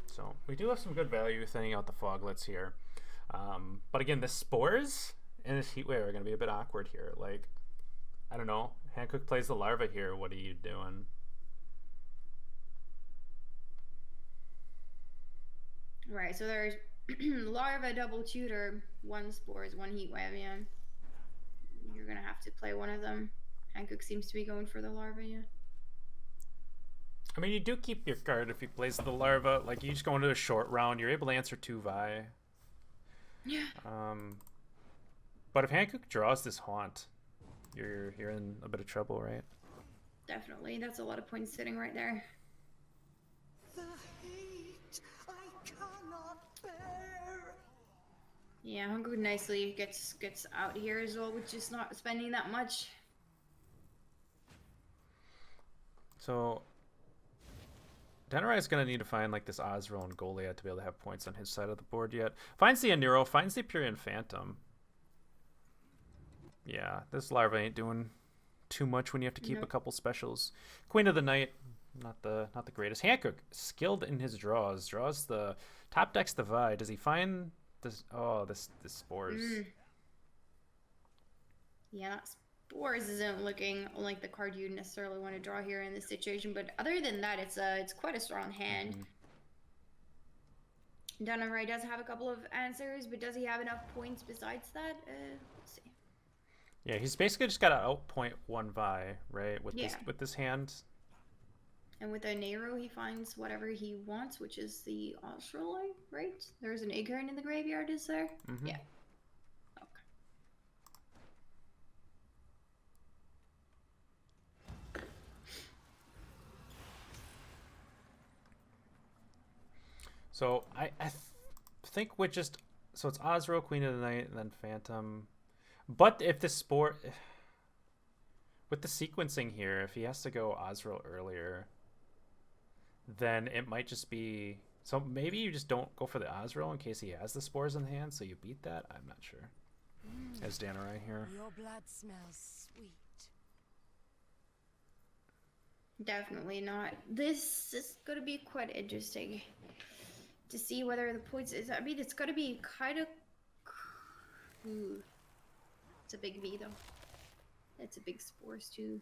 So we do have some good value thinning out the Foglets here. But again, the Spores and this Heat Wave are going to be a bit awkward here. Like, I don't know. Hankook plays the Larva here. What are you doing? Right, so there's Larva, double tutor, 1 Spores, 1 Heat Wave, yeah. You're going to have to play one of them. Hankook seems to be going for the Larva, yeah. I mean, you do keep your card if he plays the larva. Like, you just go into a short round, you're able to answer 2 Vi. Yeah. But if Hankook draws this Haunt, you're in a bit of trouble, right? Definitely. That's a lot of points sitting right there. The heat I cannot bear. Yeah, Hankook nicely gets out here as well, with just not spending that much. So Danirai is going to need to find like this Azrael and Goliath to be able to have points on his side of the board yet. Finds the Aniro, finds the Empyrean Phantom. Yeah, this larva ain't doing too much when you have to keep a couple specials. Queen of the Night, not the greatest. Hankook, skilled in his draws. Draws the top decks the Vi. Does he find this? Oh, this Spores. Yeah, Spores isn't looking like the card you necessarily want to draw here in this situation, but other than that, it's quite a strong hand. Danirai does have a couple of answers, but does he have enough points besides that? Let's see. Yeah, he's basically just got to outpoint 1 Vi, right? With this hand. And with a Nero, he finds whatever he wants, which is the Australite, right? There's an Acorn in the graveyard, is there? Yeah. Okay. So I think with just so it's Azrael, Queen of the Night, and then Phantom. But if the Spore with the sequencing here, if he has to go Azrael earlier, then it might just be so maybe you just don't go for the Azrael in case he has the Spores in hand, so you beat that. I'm not sure. As Danirai here. Your blood smells sweet. Definitely not. This is going to be quite interesting to see whether the points is. I mean, it's going to be kind of. It's a big V though. It's a big Spores too.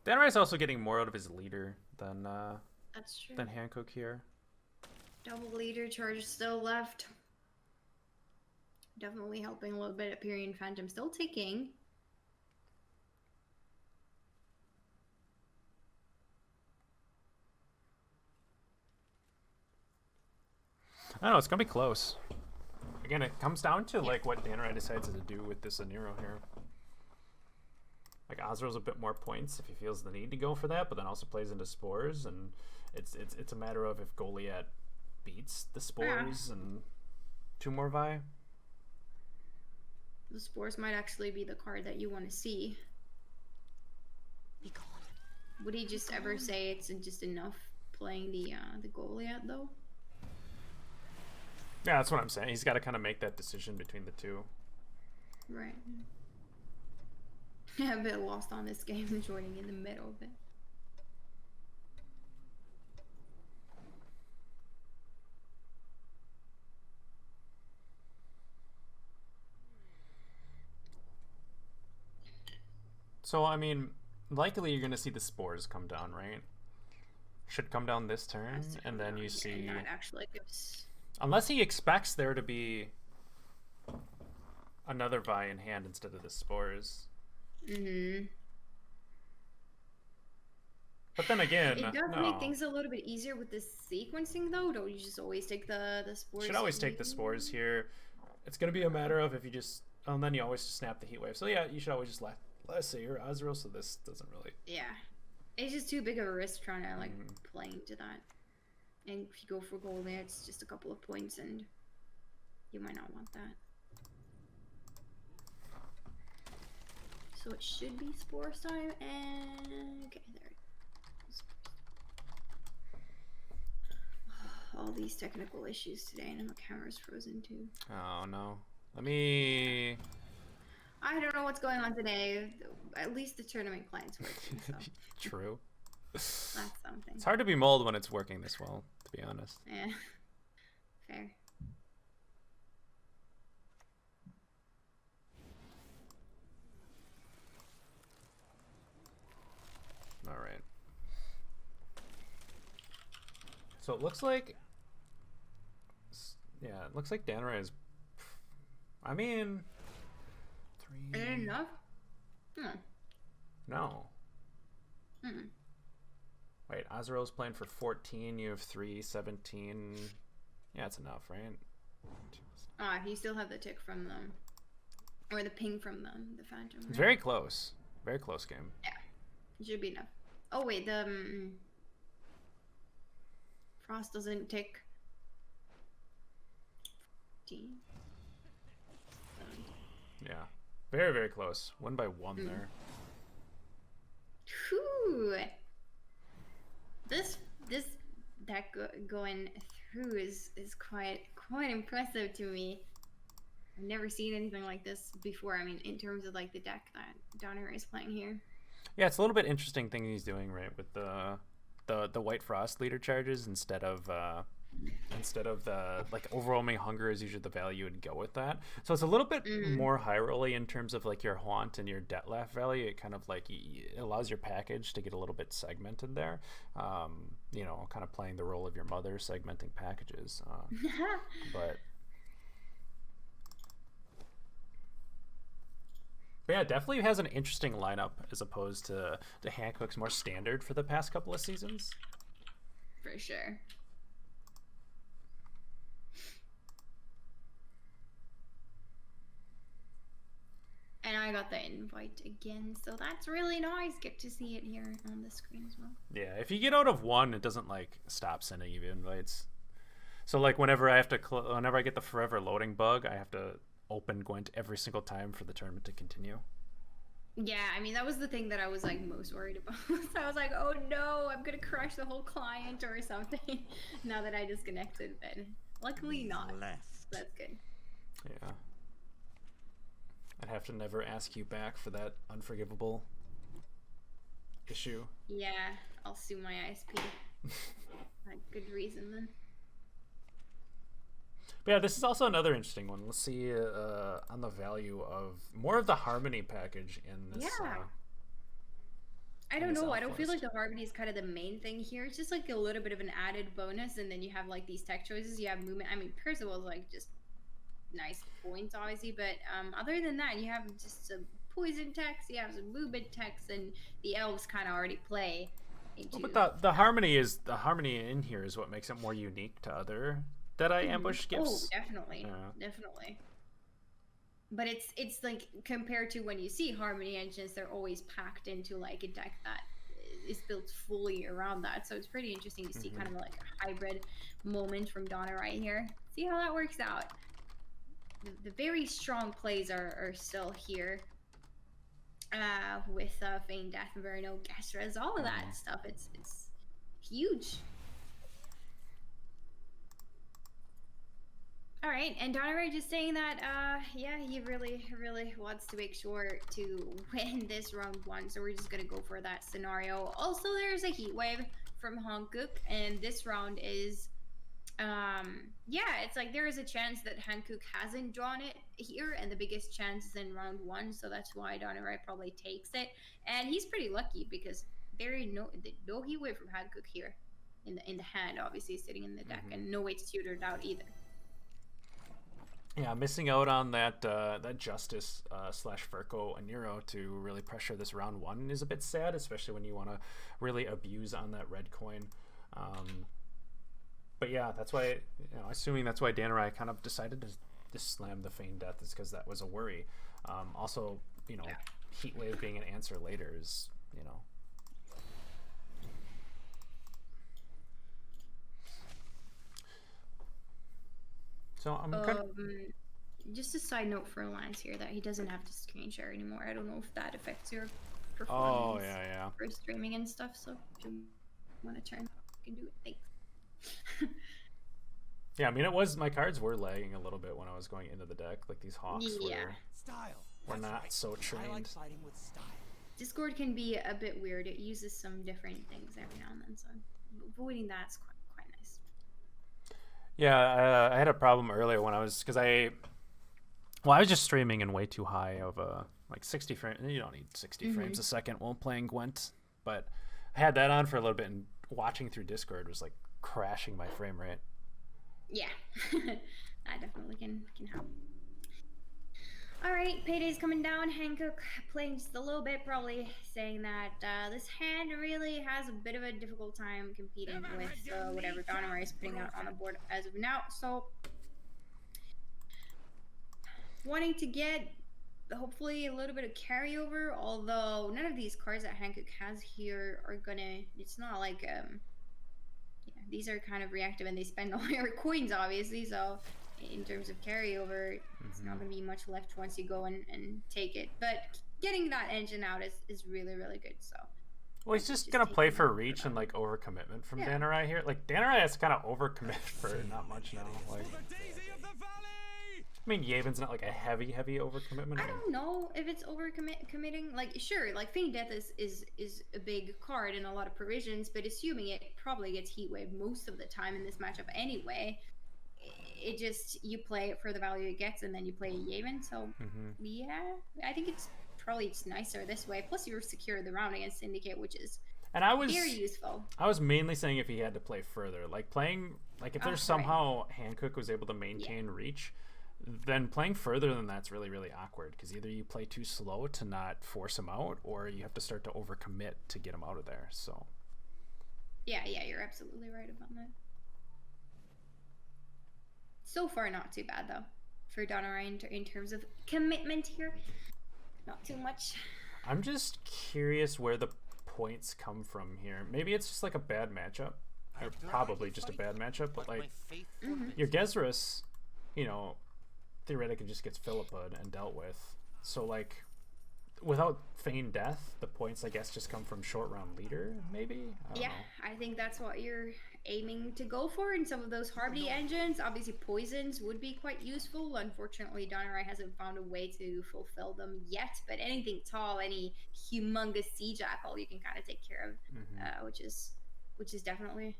Danarai's also getting more out of his leader than That's true. than Hankook here. Double leader charge still left. Definitely helping a little bit. Empyrean Phantom still ticking. I don't know, it's gonna be close. Again, it comes down to like what Danirai decides to do with this Aniro here. Like Azrael's a bit more points if he feels the need to go for that, but then also plays into Spores, and it's a matter of if Goliath beats the Spores and 2 more Vi. The Spores might actually be the card that you want to see. Be gone. Would he just ever say it's just enough playing the Goliath though? Yeah, that's what I'm saying. He's got to kind of make that decision between the two. Right. I'm a bit lost on this game, joining in the middle of it. So, I mean, likely you're going to see the Spores come down, right? Should come down this turn, and then you see... That actually gives... Unless he expects there to be another Vi in hand instead of the Spores. But then again, it does no. make things a little bit easier with this sequencing, though. Don't you just always take the Spores? Should always take the Spores here. It's going to be a matter of if you just... and then you always just snap the Heat Wave. So yeah, you should always just let's say you're Azrael, so this doesn't really... Yeah. It's just too big of a risk trying to, like, play into that. And if you go for gold there, it's just a couple of points, and you might not want that. So it should be Spores time, and... okay, there it is. All these technical issues today, and my camera's frozen too. Oh, no. Let me... I don't know what's going on today. At least the tournament client's working, so... True. That's something. It's hard to be mulled when it's working this well, to be honest. Yeah. Fair. All right. So it looks like... yeah, it looks like Danirai is... I mean... 3... Is it enough? No. Mm. Wait, Azrael's playing for 14. You have 3, 17. Yeah, it's enough, right? Ah, you still have the tick from them. Or the ping from them, the Phantom. It's Right? very close. Very close game. Yeah. It should be enough. Oh, wait, the... Frost doesn't tick. 15. Yeah. Very, very close. 1 by 1 there. Whew. This deck going through is quite impressive to me. I've never seen anything like this before. I mean, in terms of like the deck that Danirai is playing here. Yeah, it's a little bit interesting thing he's doing, right, with the White Frost leader charges instead of the like overwhelming hunger is usually the value would go with that. So it's a little bit more high rolly in terms of like your haunt and your Detlef value. It kind of like it allows your package to get a little bit segmented there. You know, kind of playing the role of your mother, segmenting packages. But yeah, definitely has an interesting lineup as opposed to Hankook's more standard for the past couple of seasons. For sure. And I got the invite again, so that's really nice. Get to see it here on the screen as well. Yeah, if you get out of one, it doesn't like stop sending you invites. So like whenever I get the forever loading bug, I have to open Gwent every single time for the tournament to continue. Yeah, I mean that was the thing that I was like most worried about. So I was like, oh no, I'm gonna crash the whole client or something. Now that I disconnected, but luckily not. Left. That's good. Yeah. I'd have to never ask you back for that unforgivable issue. Yeah, I'll sue my ISP. Good reason then. But yeah, this is also another interesting one. Let's see on the value of more of the Harmony package in this. Yeah. I don't know. I don't feel Outpost. like the Harmony is kind of the main thing here. It's just like a little bit of an added bonus, and then you have like these tech choices. You have movement. I mean, Percival's like just nice points, obviously, but other than that, you have just some poison techs, you have some movement techs, and the elves kind of already play into. Well, but the harmony in here is what makes it more unique to other Deadeye ambush gifts. Oh, definitely, definitely. But it's like compared to when you see Harmony engines, they're always packed into like a deck that is built fully around that. So it's pretty interesting to see kind of like a hybrid moment from Danirai here. See how that works out. The very strong plays are still here. With Feign Death, Inverno, Gestras, all of that stuff. It's huge. All right, and Danirai just saying that, yeah, he really wants to make sure to win this round 1, so we're just gonna go for that scenario. Also, there's a heat wave from Hankook, and this round is, yeah, it's like there is a chance that Hankook hasn't drawn it here, and the biggest chance is in round 1, so that's why Danirai probably takes it, and he's pretty lucky because there is no heat wave from Hankook here in the hand, obviously sitting in the deck, and no way to tutor it out either. Yeah, missing out on that that Justice slash Furco and Nero to really pressure this round 1 is a bit sad, especially when you want to really abuse on that red coin. But yeah, that's why, you know, assuming that's why Danirai kind of decided to slam the Feign Death is because that was a worry. Also, you know, Heat Wave being an answer later is, you know. So I'm kind of... Just a side note for Lance here that he doesn't have to screen share anymore. I don't know if that affects your Oh, performance yeah. for streaming and stuff. So if you want to turn, you can do it. Thanks. Yeah, I mean, my cards were lagging a little bit when I was going into the deck. Like these Hawks were not so trained. I like fighting with style. Discord can be a bit weird. It uses some different things every now and then, so avoiding that's quite nice. Yeah, I had a problem earlier when I was I was just streaming in way too high of like 60 frames. You don't need 60 frames a second while playing Gwent, but I had that on for a little bit, and watching through Discord was like crashing my frame rate. Yeah, that definitely can help. Alright, payday's coming down. Hankook playing just a little bit, probably saying that this hand really has a bit of a difficult time competing with whatever Danirai is putting out on the board as of now. So, wanting to get hopefully a little bit of carryover, although none of these cards that Hankook has here are gonna, it's not like, yeah, these are kind of reactive and they spend all your coins, obviously, so in terms of carryover, it's not going to be much left once you go and take it. But getting that engine out is really, really good. So, well, he's just going to play for reach and like overcommitment from Danirai here. Like, Danirai has kind of overcommitted for not much now. Like, I mean, Yavon's not like a heavy overcommitment. I don't know if it's committing. Like, sure, like Feigning Death is a big card and a lot of provisions, but assuming it probably gets Heat Wave most of the time in this matchup anyway. It just, you play it for the value it gets and then you play Yavon. So yeah, I think it's probably just nicer this way. Plus you're secure the round against Syndicate, which is very useful. I was mainly saying if he had to play further, like playing, like if there's somehow Hankook was able to maintain reach, then playing further than that's really, really awkward, because either you play too slow to not force him out, or you have to start to overcommit to get him out of there. So yeah, you're absolutely right about that. So far, not too bad, though, for Danirai in terms of commitment here. Not too much. I'm just curious where the points come from here. Maybe it's just like a bad matchup. Or probably just a bad matchup, but like your Gezrus, you know, theoretically just gets Philippa and dealt with. So like, without Feign Death, the points I guess just come from short round leader, maybe? I don't know. I think that's what you're aiming to go for in some of those Harmony engines. Obviously poisons would be quite useful. Unfortunately, Danirai hasn't found a way to fulfill them yet, but anything tall, any humongous Sea Jackal you can kind of take care of, which is definitely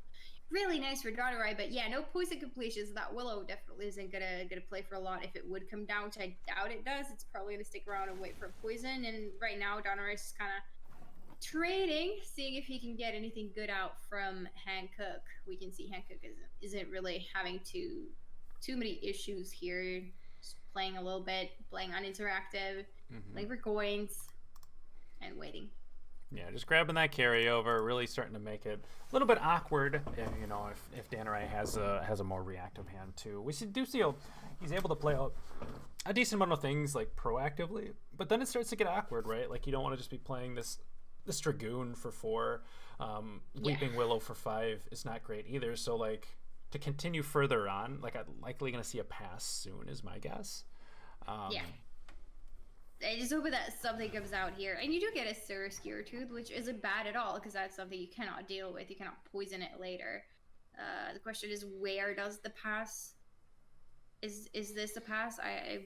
really nice for Danirai. But yeah, no poison completions. That Willow definitely isn't gonna play for a lot if it would come down, which I doubt it does. It's probably gonna stick around and wait for poison, and right now Danirai is kind of trading, seeing if he can get anything good out from Hankook. We can see Hankook isn't really having too many issues here. Just playing a little bit, playing uninteractive, playing for coins, and waiting. Yeah, just grabbing that carryover, really starting to make it a little bit awkward. You know, if Danirai has a more reactive hand too. We do see he's able to play out a decent amount of things like proactively, but then it starts to get awkward, right? Like you don't want to just be playing this Dragoon for 4, Weeping Willow for 5 is not great either. So like to continue further on, like I'm likely going to see a pass soon is my guess. I just hope that something comes out here. And you do get a Sir Skewertooth, which isn't bad at all, because that's something you cannot deal with. You cannot poison it later. The question is, where does the pass? Is this a pass? I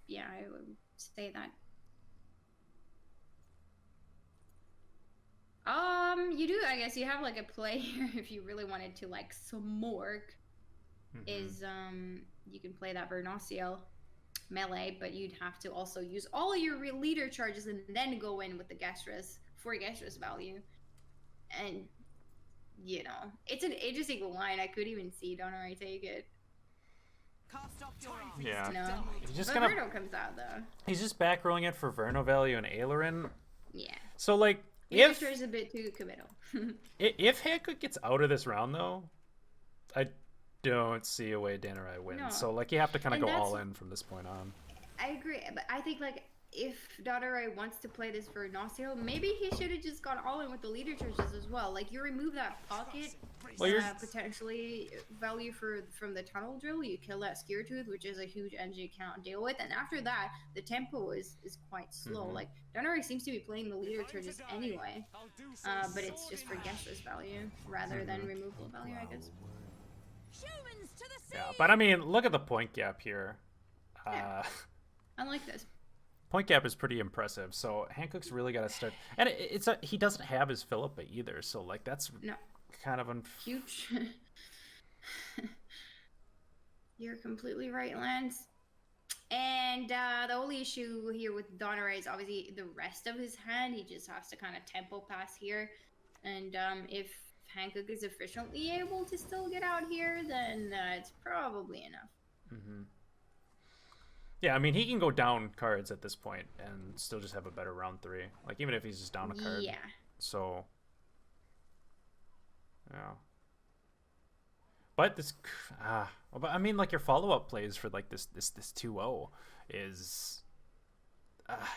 would say that. You do, I guess. You have like a play here if you really wanted to like Smork. Is you can play that Vernaciel melee, but you'd have to also use all of your leader charges and then go in with the Gezrus for Gezrus value. And you know, it's an interesting line. I could even see Danirai take it. Yeah. No. He's just but Verno comes out though. He's just back rolling it for Verno value and Ailerin. Yeah. So like if is a bit too committal. If Hankook gets out of this round though, I don't see a way Danirai wins. No. So like you have to kind of go all in from this point on. I agree, but I think like if Danirai wants to play this for Vernaciel, maybe he should have just gone all in with the leader charges as well. Like you remove that pocket, potentially value from the tunnel drill. You kill that Skewertooth, which is a huge engine you cannot deal with, and after that, the tempo is quite slow. Like Danirai seems to be playing the leader charges anyway, but it's just for Gezrus value rather than removal value, I guess. Yeah, but I mean, look at the point gap here. I like this. Point gap is pretty impressive. So Hankook's really got to start, and he doesn't have his Philippa either. So like that's kind of huge. You're completely right, Lance. And the only issue here with Danirai is obviously the rest of his hand. He just has to kind of tempo pass here, and if Hankook is efficiently able to still get out here, then it's probably enough. Yeah, I mean, he can go down cards at this point and still just have a better round 3. Like, even if he's just down a card. Yeah. So, yeah. But this, but I mean, like, your follow-up plays for, like, this 2-0 is,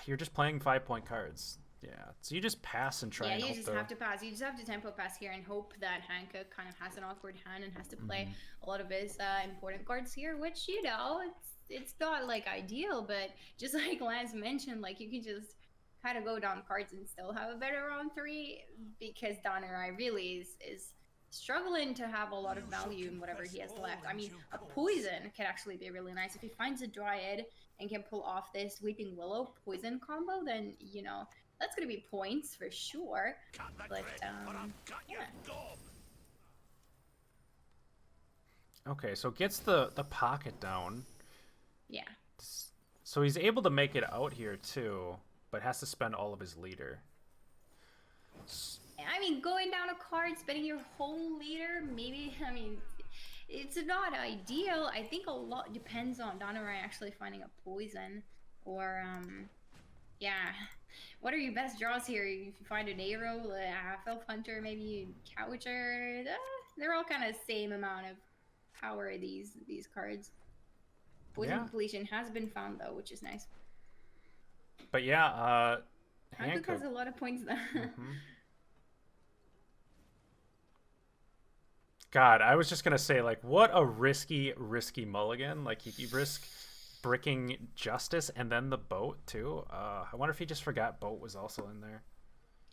you're just playing 5-point cards. Yeah, so you just pass and try and you hope just have to pass. You just have to tempo pass here and hope that Hankook kind of has an awkward hand and has to play a lot of his important cards here, which, you know, it's not like ideal, but just like Lance mentioned, like you can just kind of go down cards and still have a better round 3 because Danirai really is struggling to have a lot of value in whatever he has left. I mean, a poison can actually be really nice if he finds a Dryad and can pull off this Weeping Willow poison combo. Then, you know, that's gonna be points for sure. But yeah. Okay, so gets the pocket down. Yeah. So he's able to make it out here too, but has to spend all of his leader. I mean, going down a card, spending your whole leader, maybe, I mean, it's not ideal. I think a lot depends on Danirai actually finding a poison. Or, yeah. What are your best draws here? If you find an arrow, a half-elf hunter, maybe Cat Witcher, they're all kind of same amount of power, these cards. Poison completion has been found, though, which is nice. But yeah, Hankook has a lot of points, though. God, I was just gonna say, like, what a risky mulligan. Like, you risk bricking Justice and then the boat too. I wonder if he just forgot boat was also in there.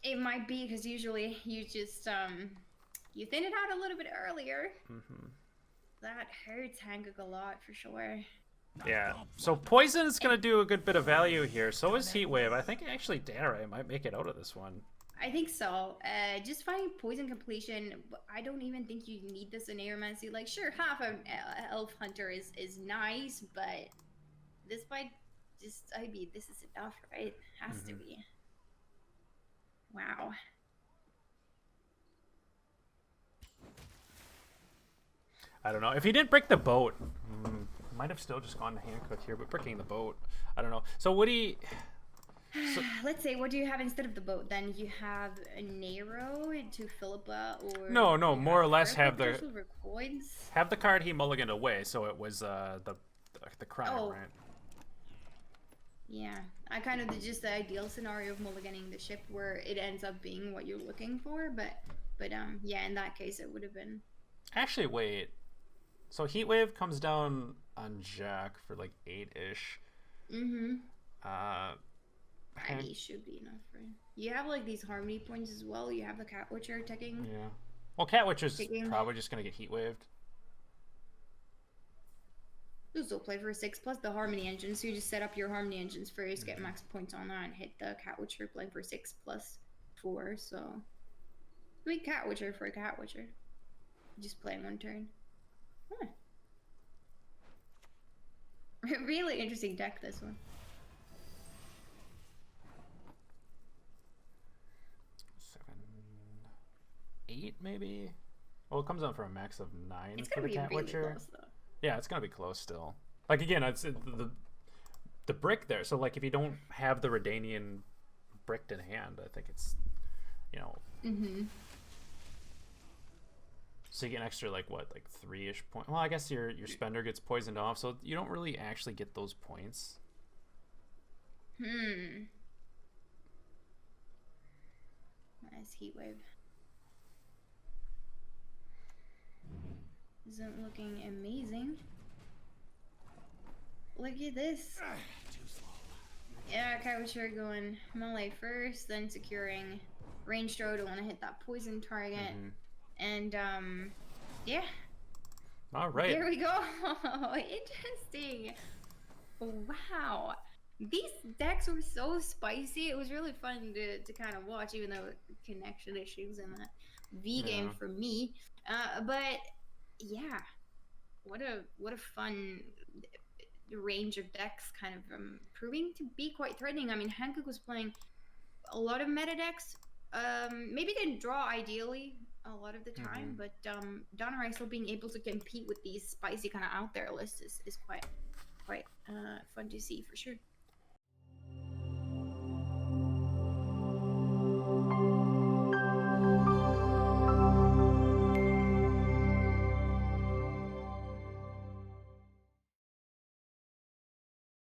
It might be, because usually you just you thin it out a little bit earlier. That hurts Hankook a lot for sure. Yeah, so poison is gonna do a good bit of value here. So is Heat Wave. I think actually Danirai might make it out of this one. I think so. Just finding poison completion, I don't even think you need this in Aeromancy. Like, sure, half an elf hunter is nice, but this might just, I mean, this is enough, right? Has to be. Wow. I don't know. If he didn't break the boat, might have still just gone to Hankook here, but breaking the boat, I don't know. So would he... So, let's say, what do you have instead of the boat? Then you have an arrow to Philippa, or no, more or less have the card he mulliganed away. So it was the crime, right? Yeah, I kind of did just the ideal scenario of mulliganing the ship where it ends up being what you're looking for, but yeah, in that case it would have been. Actually, wait. So Heatwave comes down on Jack for like 8-ish. I mean, should be enough, right? You have like these harmony points as well. You have the Cat Witcher taking. Yeah. Well, Cat Witcher's probably just gonna get heat waved. You'll still play for a 6 plus the harmony engine, so you just set up your harmony engines first, get max points on that, and hit the Cat Witcher playing for 6 plus 4. So, I mean, Cat Witcher for a Cat Witcher. Just playing one turn. Huh. Really interesting deck, this one. 7, 8 maybe. Well, it comes out for a max of 9 it's for the Cat really Witcher. Close, though. Yeah, it's gonna be close still. Like again, it's the brick there. So like if you don't have the Redanian bricked in hand, I think it's, you know. So you get an extra like what, like 3-ish point. Well, I guess your spender gets poisoned off, so you don't really actually get those points. Nice heat wave. Isn't looking amazing. Look at this. Too slow. Yeah, Cat Witcher going melee first, then securing range throw to want to hit that poison target. And yeah. All right. There we go. Interesting. Wow. These decks were so spicy. It was really fun to kind of watch, even though connection issues in that V game for me. But yeah, what a fun range of decks, kind of proving to be quite threatening. I mean, Hankook was playing a lot of meta decks. Maybe didn't draw ideally a lot of the time, but Danirai still being able to compete with these spicy kind of out there lists is quite fun to see for sure.